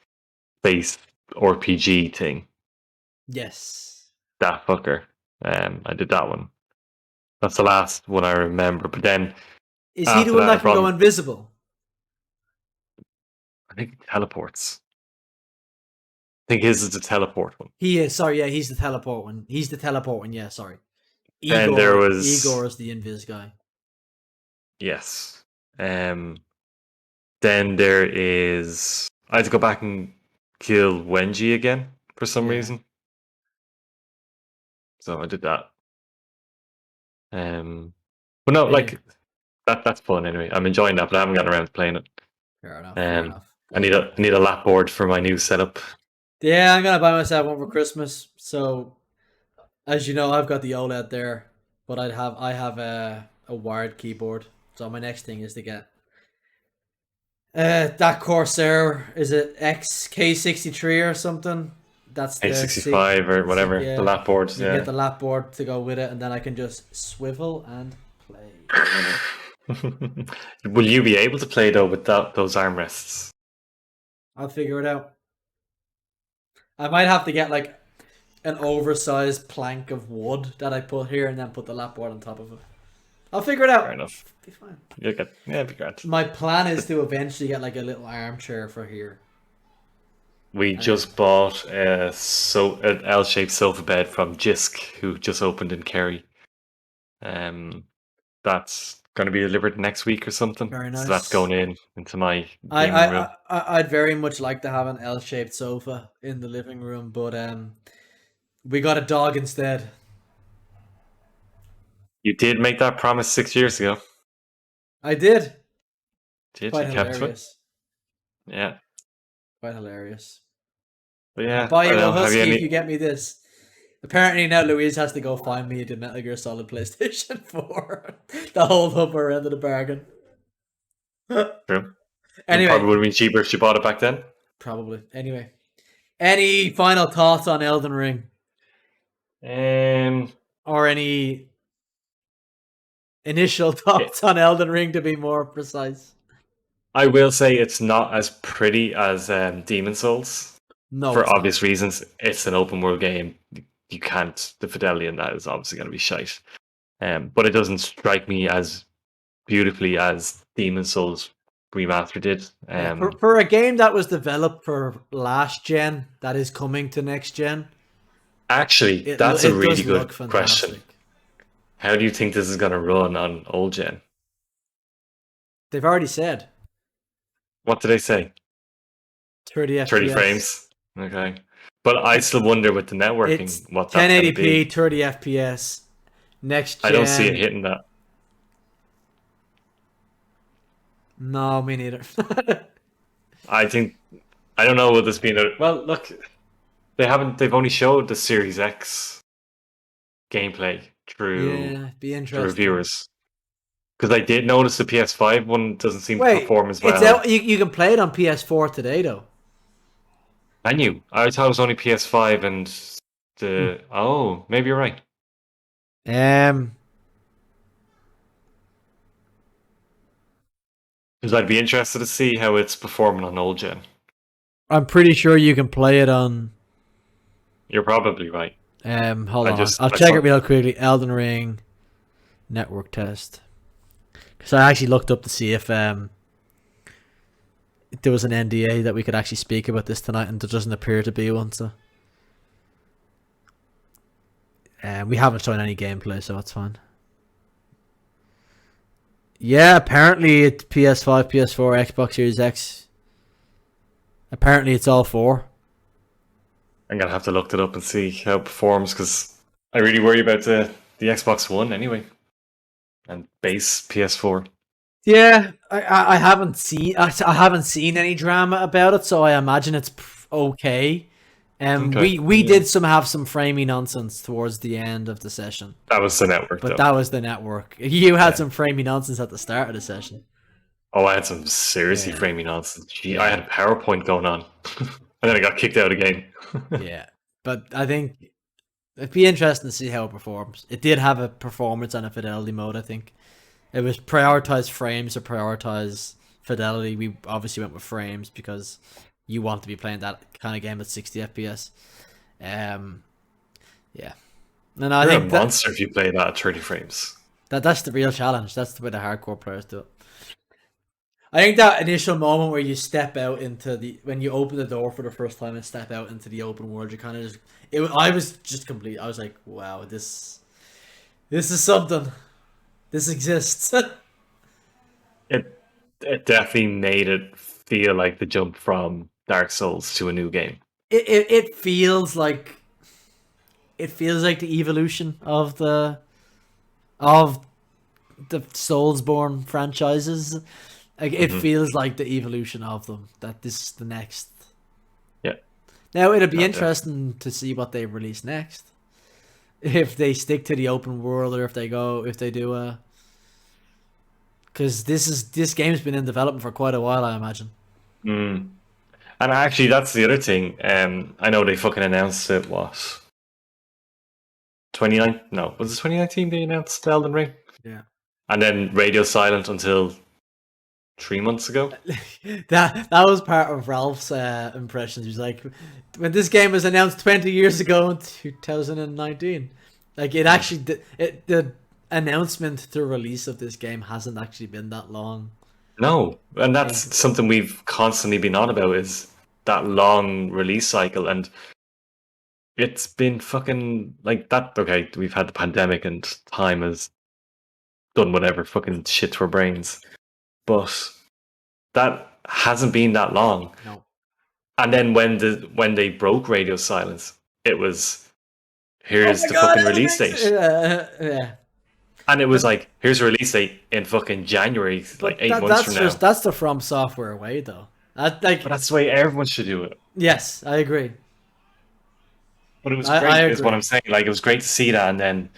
base RPG thing. Yes. That fucker. I did that one. That's the last one I remember. But then Is he the after one that, I that can brought go him. invisible? I think he teleports. I think his is the teleport one. He is. Sorry, yeah, he's the teleport one. He's the teleport one. Yeah, sorry. Then there Igor was is the invis guy. yes. Then there is. I had to go back and kill Wenji again for some Yeah. reason. So I did that. But no, Anyway, like that's fun anyway. I'm enjoying that, but I haven't gotten around to playing it. fair enough. Fair Um, enough. I need a lap board for my new setup. Yeah, I'm gonna buy myself one for Christmas. So, as you know, I've got the OLED there, but I have a wired keyboard. So my next thing is to get that Corsair. Is it XK63 or something? That's the A65 or whatever the yeah. lap boards. You can get Yeah. the lap board to go with it, and then I can just swivel and play. Will you be able to play though without those armrests? I'll figure it out. I might have to get like an oversized plank of wood that I put here, and then put the lap board on top of it. I'll figure it out. Fair enough. Be fine. You'll get it'd be great. My plan is to eventually get like a little armchair for here. We just bought an L-shaped sofa bed from Jisk, who just opened in Kerry. That's going to be delivered next week or something. Very So that's nice. going into my gaming room. I'd very much like to have an L-shaped sofa in the living room, but we got a dog instead. You did make that promise 6 years ago. I did. Did Quite you kept it? hilarious. Yeah. Quite hilarious. But yeah, I'll buy I you don't a know. Have husky you if any? you get me this. Apparently now Louise has to go find me the Metal Gear Solid PlayStation 4 to hold up her end of the bargain. True. It Anyway, probably would have been cheaper if she bought it back then. probably. Anyway, any final thoughts on Elden Ring, or any initial thoughts on Elden Ring, to be more precise? I will say it's not as pretty as Demon Souls. No, For it's obvious reasons. It's an open world game. You can't. The fidelity in that is obviously going to be shite. But it doesn't strike me as beautifully as Demon Souls Remastered did. Yeah, for a game that was developed for last gen that is coming to next gen, Actually, that's a it really does good look question. fantastic. How do you think this is going to run on old gen? They've already said What did they say? 30 FPS. 30 frames. Okay. But I still wonder with the networking It's what that's going to 1080p, be. 30 FPS. Next gen. I don't see it hitting that. No, me neither. I think I don't know what this being. Well, look, they've only showed the Series X gameplay through Yeah, be the interesting. reviewers. Because I did notice the PS5 one doesn't seem to Wait, perform as it's well. out. You can play it on PS4 today, though. I knew. I thought it was only PS5 and Hmm. the. Oh, maybe you're right. Um, Because I'd be interested to see how it's performing on old gen. I'm pretty sure you can play it on. You're probably right. Hold I on, just I'll I check it saw. real quickly. Elden Ring network test. Because I actually looked up to see if there was an NDA that we could actually speak about this tonight, and there doesn't appear to be one. So, we haven't shown any gameplay, so that's fine. Yeah, apparently it's PS5, PS4, Xbox Series X. Apparently it's all four. I'm gonna have to look it up and see how it performs because I really worry about the Xbox One anyway and base PS4. Yeah, I haven't seen I haven't seen any drama about it, so I imagine it's okay. Okay, We yeah, did have some framey nonsense towards the end of the session, that was the network but though. that was the network. You had Yeah. some framey nonsense at the start of the session. Oh, I had some seriously Yeah, framing nonsense. Gee, I had yeah, a PowerPoint going on, and then I got kicked out again. yeah. But I think it'd be interesting to see how it performs. It did have a performance and a fidelity mode. I think it was prioritize frames or prioritize fidelity. We obviously went with frames because you want to be playing that kind of game at 60 FPS. Um, yeah, and I You're a think that, monster if you play that at 30 frames. that's the real challenge. That's the way the hardcore players do it. I think that initial moment where you step out into the when you open the door for the first time and step out into the open world, you kind of just I was just complete. I was like, wow, this is something. This exists. It it definitely made it feel like the jump from Dark Souls to a new game. It feels like the evolution of the Soulsborne franchises. Like it Hmm. feels like the evolution of them. That this is the next. Yeah, Now it'll be no, definitely. interesting to see what they release next. If they stick to the open world or if they do because this game's been in development for quite a while, I imagine. Mm. And actually, that's the other thing. I know they fucking announced it. What 29? No, was it 2019 they announced Elden Ring? Yeah. And then radio silent until 3 months ago. That was part of Ralph's impressions. He was like, when this game was announced 20 years ago in 2019, like it Mm. actually the announcement to release of this game hasn't actually been that long. No, and that's Like, something we've constantly been on about is that long release cycle, and it's been fucking like that. Okay, we've had the pandemic, and time has done whatever fucking shit to our brains, but that hasn't been that long. no. And then when they broke radio silence, it was Oh here's my the god, fucking Elden release Ring's date. yeah. And it was But like, here's a release date in fucking January, like but 8 months from that's now. just that's the From Software way though. That But like that's the way everyone should do it. yes, I agree. But it was I great, is what I'm agree. saying. Like, it was great to see that. And then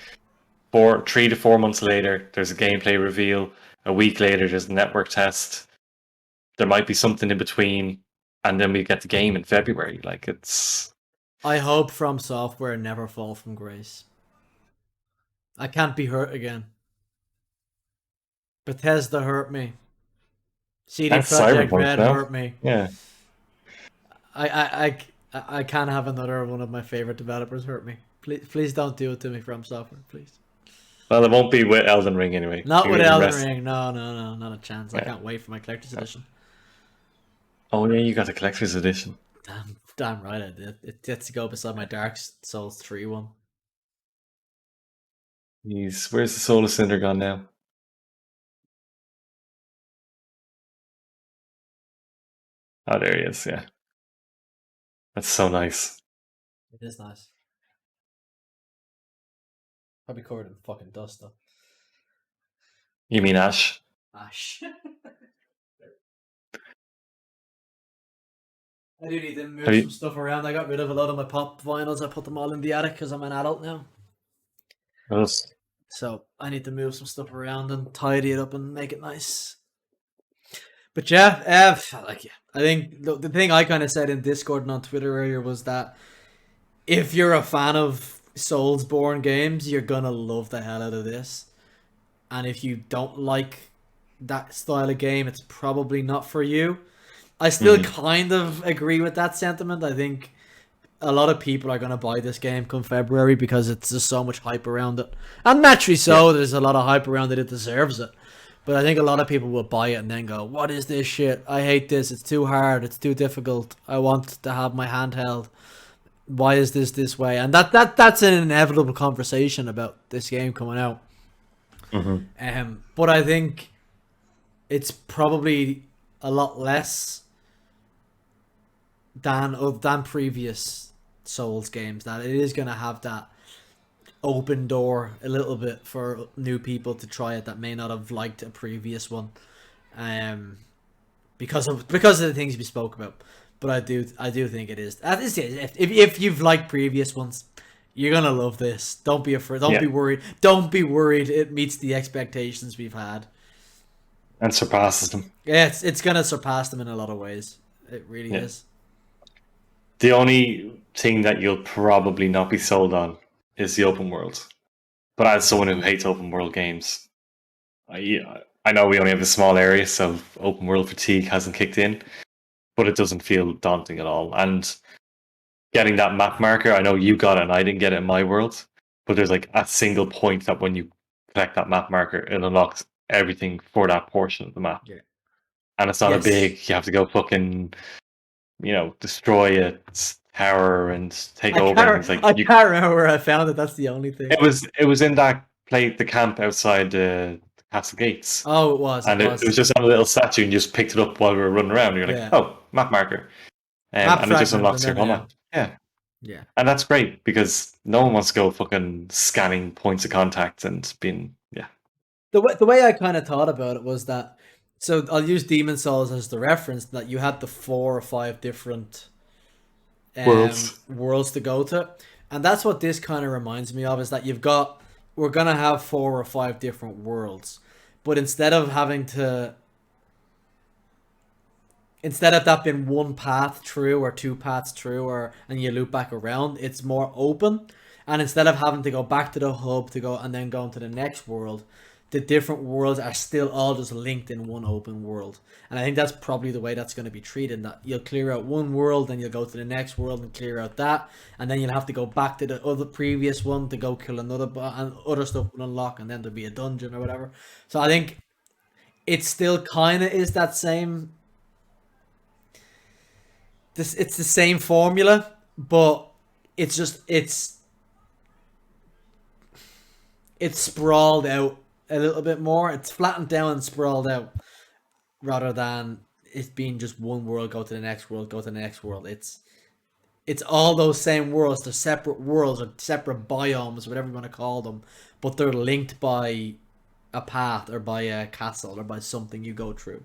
3 to 4 months later, there's a gameplay reveal. A week later, there's a network test. There might be something in between. And then we get the game in February. Like, it's. I hope From Software never fall from grace. I can't be hurt again. Bethesda hurt me. CD That's Project Cyberpunk Red now. hurt me. Yeah. I can't have another one of my favorite developers hurt me. Please don't do it to me, From Software, please. Well, it won't be with Elden Ring anyway. Not with You can Elden rest. Ring. No, no, no, not a chance. I Yeah. can't wait for my collector's edition. Oh, yeah, you got the collector's edition. Damn right I did. It gets to go beside my Dark Souls 3 one. Where's the Solar Cinder gone now? Oh, there he is. Yeah. That's so nice. It is nice. Probably covered in fucking dust though. You mean Ash? Ash. I do need to Have move some you? stuff around. I got rid of a lot of my pop vinyls. I put them all in the attic because I'm an adult now. What else? So I need to move some stuff around and tidy it up and make it nice. But yeah, I think the thing I kind of said in Discord and on Twitter earlier was that if you're a fan of Soulsborne games, you're gonna love the hell out of this. And if you don't like that style of game, it's probably not for you. I still kind of agree with that sentiment. I think a lot of people are going to buy this game come February because it's just so much hype around it. And naturally so, Yeah. there's a lot of hype around it, it deserves it. But I think a lot of people will buy it and then go, what is this shit? I hate this, it's too hard, it's too difficult. I want to have my handheld. Why is this way? And that's an inevitable conversation about this game coming out. But I think it's probably a lot less than previous Souls games, that it is going to have that open door a little bit for new people to try it that may not have liked a previous one, because of the things we spoke about. But I do think it is. If you've liked previous ones, you're gonna love this. Don't be afraid. Don't be worried. Don't be worried. It meets the expectations we've had And surpasses them. Yeah, it's gonna surpass them in a lot of ways. It really is. The only thing that you'll probably not be sold on is the open world. But as someone who hates open world games, I know we only have a small area, so open world fatigue hasn't kicked in, but it doesn't feel daunting at all. And getting that map marker, I know you got it and I didn't get it in my world, but there's like a single point that when you collect that map marker, it unlocks everything for that portion of the map. Yeah. And it's not a big, you have to go fucking, destroy a tower and take over. It's like, I can't remember where I found it. That's the only thing. It was in that the camp outside the castle gates. Oh, it was. And it was just on a little statue, and you just picked it up while we were running around. And you're like, oh, map marker. And it just unlocks your whole map. Yeah. Yeah. And that's great because no one wants to go fucking scanning points of contact and being, The way I kind of thought about it was that, so I'll use Demon Souls as the reference, that you had the 4 or 5 different worlds to go to. And that's what this kind of reminds me of, is that we're going to have 4 or 5 different worlds. But instead of that being one path through or 2 paths through, and you loop back around, it's more open. And instead of having to go back to the hub to go and then go into the next world, the different worlds are still all just linked in one open world. And I think that's probably the way that's going to be treated, that you'll clear out one world, then you'll go to the next world and clear out that, and then you'll have to go back to the other previous one to go kill another and other stuff will unlock, and then there'll be a dungeon or whatever. So I think it still kind of is that same, it's the same formula, but it's just it's sprawled out a little bit more. It's flattened down and sprawled out, rather than it being just one world, go to the next world, go to the next world. It's all those same worlds. They're separate worlds or separate biomes, whatever you want to call them, but they're linked by a path or by a castle or by something you go through.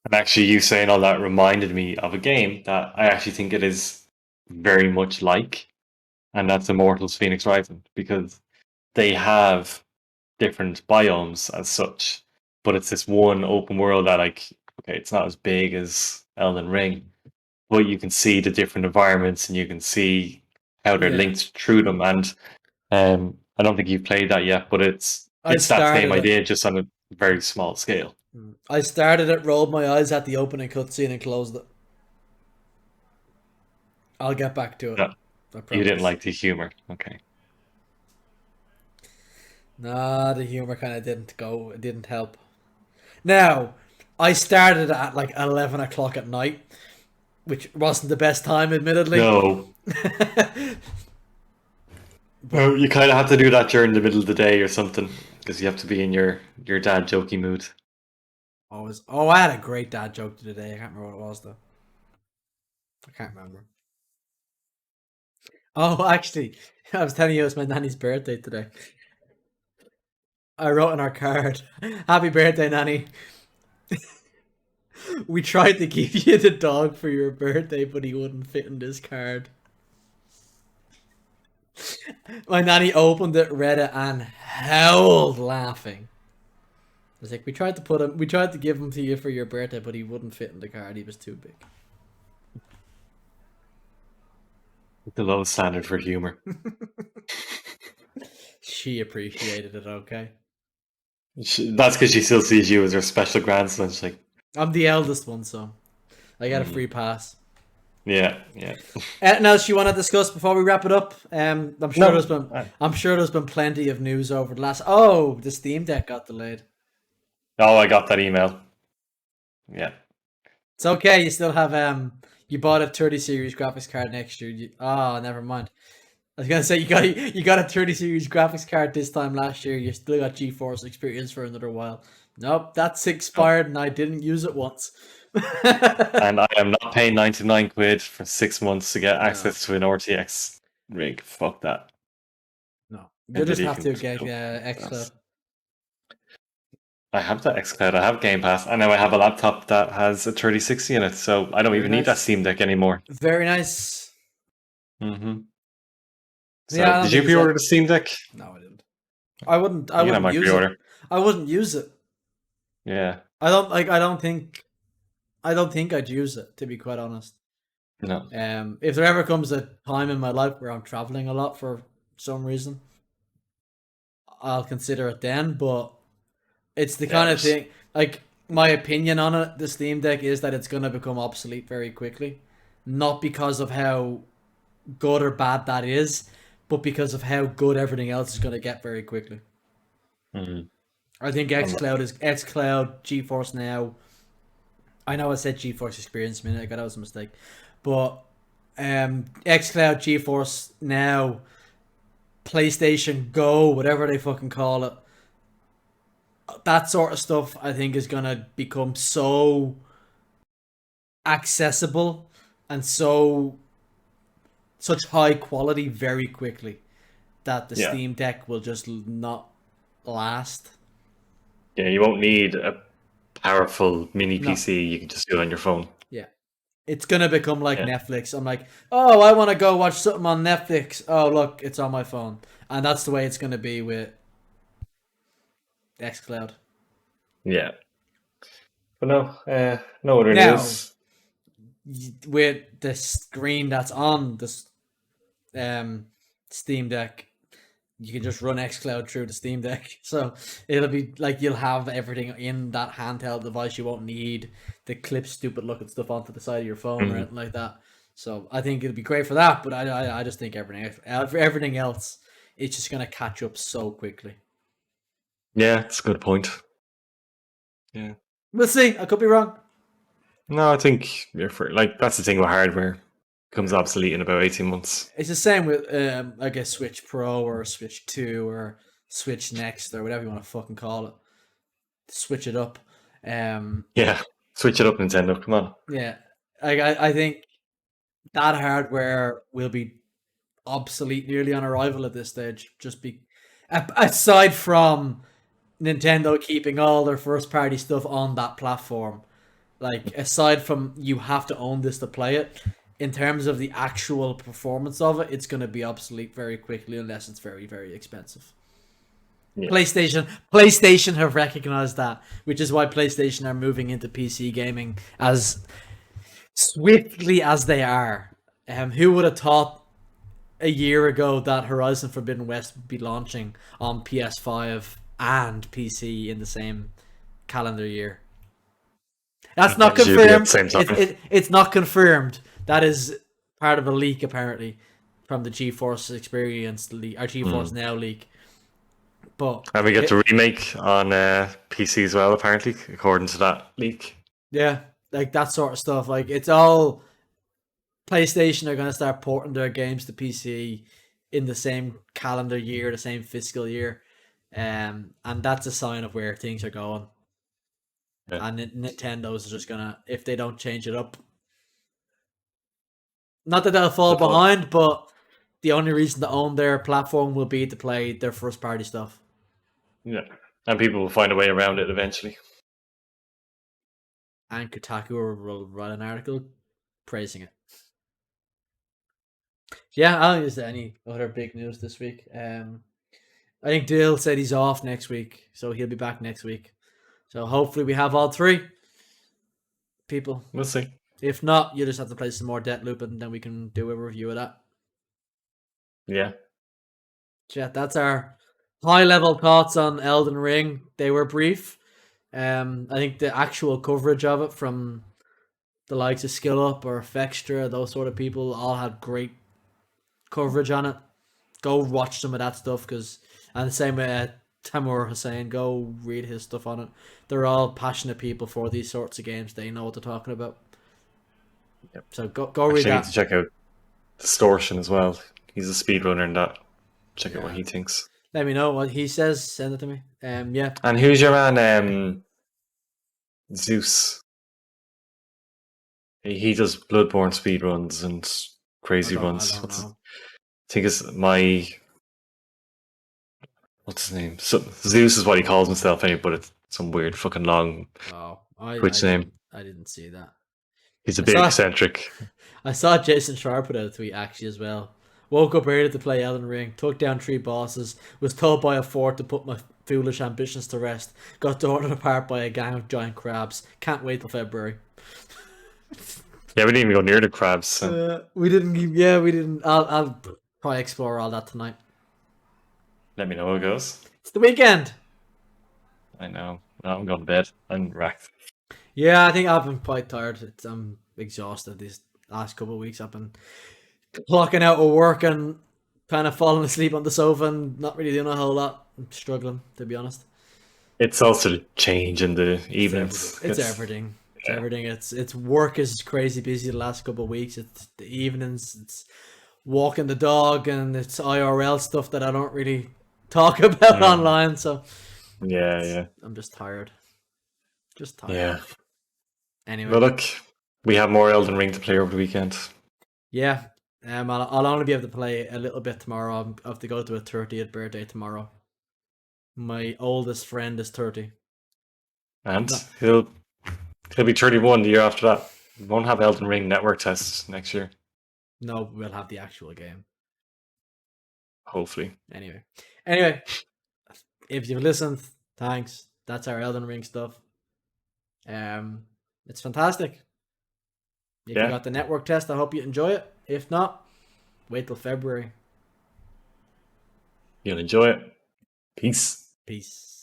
And actually, you saying all that reminded me of a game that I actually think it is very much like, and that's Immortals Phoenix Rising, because they have different biomes as such, but it's this one open world that, like, okay, it's not as big as Elden Ring, but you can see the different environments and you can see how they're linked through them. And I don't think you've played that yet, but it's that same idea, just on a very small scale. I started it, rolled my eyes at the opening cutscene, and closed it. I'll get back to it. No, you didn't like the humor, okay? Nah, the humor kind of didn't go. It didn't help. Now, I started at like 11 o'clock at night, which wasn't the best time, admittedly. No. Well, you kind of have to do that during the middle of the day or something, because you have to be in your dad jokey mood. I had a great dad joke today. I can't remember what it was, though. I can't remember. Oh, actually, I was telling you it was my nanny's birthday today. I wrote on our card, "Happy birthday, Nanny." We tried to give you the dog for your birthday, but he wouldn't fit in this card. My nanny opened it, read it, and howled laughing. It's like we tried to give him to you for your birthday, but he wouldn't fit in the card. He was too big. The low standard for humor. She appreciated it. Okay. That's because she still sees you as her special grandson. She's like, I'm the eldest one, so I got a free pass. yeah. Anything else you want to discuss before we wrap it up? I'm sure No. I'm sure there's been plenty of news over the last. Oh, the Steam Deck got delayed. Oh, I got that email. Yeah. It's okay. You still have You bought a 30 series graphics card next year. Oh, never mind. I was gonna say you got a 30 series graphics card this time last year. You still got GeForce experience for another while. Nope, that's expired, and I didn't use it once. And I am not paying 99 quid for 6 months to get access to an RTX rig. Fuck that. No, you just have to get xCloud. I have that xCloud. I have Game Pass, and now I have a laptop that has a 3060 in it, so I don't even need that Steam Deck anymore. Very nice. Mm-hmm. So, Yeah, did you pre-order the Steam Deck? No, I didn't. I wouldn't use it. I wouldn't use it. Yeah. I don't think I'd use it, to be quite honest. No. If there ever comes a time in my life where I'm traveling a lot for some reason, I'll consider it then. But it's the kind of thing. Like, my opinion on it, the Steam Deck, is that it's going to become obsolete very quickly, not because of how good or bad that is, but because of how good everything else is going to get very quickly. Mm-hmm. I think xCloud, GeForce Now. I know I said GeForce Experience a minute ago, that was a mistake. But xCloud, GeForce Now, PlayStation Go, whatever they fucking call it, that sort of stuff I think is going to become so accessible and such high quality very quickly that the Steam Deck will just not last. Yeah, you won't need a powerful mini PC. You can just do it on your phone. Yeah. It's going to become like Netflix. I'm like, oh, I want to go watch something on Netflix. Oh, look, it's on my phone. And that's the way it's going to be with xCloud. Yeah. But no other news. With the screen that's on this Steam Deck, you can just run xCloud through the Steam Deck. So it'll be like you'll have everything in that handheld device. You won't need the clip stupid looking stuff onto the side of your phone or anything like that. So I think it'll be great for that, but I just think everything else, it's just going to catch up so quickly. Yeah, it's a good point. Yeah. We'll see. I could be wrong. No, I think that's the thing with hardware. It becomes obsolete in about 18 months. It's the same with like a Switch Pro or a Switch 2 or Switch Next or whatever you want to fucking call it. Switch it up. Yeah. Switch it up, Nintendo. Come on. Yeah. I think that hardware will be obsolete nearly on arrival at this stage. Aside from Nintendo keeping all their first party stuff on that platform. Like, aside from you have to own this to play it, in terms of the actual performance of it, it's going to be obsolete very quickly unless it's very, very expensive. Yeah. PlayStation have recognized that, which is why PlayStation are moving into PC gaming as swiftly as they are. Who would have thought a year ago that Horizon Forbidden West would be launching on PS5 and PC in the same calendar year? That's not confirmed. It's not confirmed. That is part of a leak, apparently, from the GeForce Experience leak, or GeForce Now leak. And we get the remake on PC as well, apparently, according to that leak. Yeah, like that sort of stuff. Like, it's all PlayStation are going to start porting their games to PC in the same calendar year, the same fiscal year, and that's a sign of where things are going. Yeah. And Nintendo's just gonna, if they don't change it up, not that they'll fall behind, but the only reason to own their platform will be to play their first party stuff. Yeah, and people will find a way around it eventually. And Kotaku will write an article praising it. Yeah, I don't think there's any other big news this week. I think Dill said he's off next week, so he'll be back next week. So hopefully we have all three people. We'll see. If not, you just have to play some more Deathloop, and then we can do a review of that. Yeah. So yeah, that's our high-level thoughts on Elden Ring. They were brief. I think the actual coverage of it from the likes of Skill Up or Fextra, those sort of people, all had great coverage on it. Go watch some of that stuff, and the same way Tamur Hussein, go read his stuff on it. They're all passionate people for these sorts of games. They know what they're talking about. Yep. So go read Actually, I need that. to check out Distortion as well. He's a speedrunner in that. Check out what he thinks. Let me know what he says. Send it to me. Yeah. And who's your man? Zeus. He does Bloodborne speedruns and crazy runs. I don't know. I think it's my. What's his name? So, Zeus is what he calls himself anyway, but it's some weird fucking long Twitch name. I didn't see that. He's a bit eccentric. I saw Jason Sharp put out a tweet actually as well. Woke up early to play Elden Ring, took down 3 bosses, was told by a fort to put my foolish ambitions to rest, got torn apart by a gang of giant crabs. Can't wait till February. Yeah, we didn't even go near the crabs. So. We didn't. Yeah, we didn't. I'll probably explore all that tonight. Let me know how it goes. It's the weekend. I know. No, I'm going to bed. I'm racked. Yeah, I think I've been quite tired. I'm exhausted these last couple of weeks. I've been clocking out of work and kind of falling asleep on the sofa and not really doing a whole lot. I'm struggling, to be honest. It's also the change in the evenings. It's everything. It's everything. It's work is crazy busy the last couple of weeks. It's the evenings. It's walking the dog, and it's IRL stuff that I don't really talk about online. So yeah, I'm just tired. Just tired. Yeah. Anyway, well, look, we have more Elden Ring to play over the weekend. Yeah. I'll only be able to play a little bit tomorrow. I have to go to a 30th birthday tomorrow. My oldest friend is 30. And he'll be 31 the year after that. We won't have Elden Ring network tests next year. No, we'll have the actual game. Hopefully. Anyway, if you've listened, thanks. That's our Elden Ring stuff. It's fantastic. If you got the network test, I hope you enjoy it. If not, wait till February. You'll enjoy it. Peace. Peace.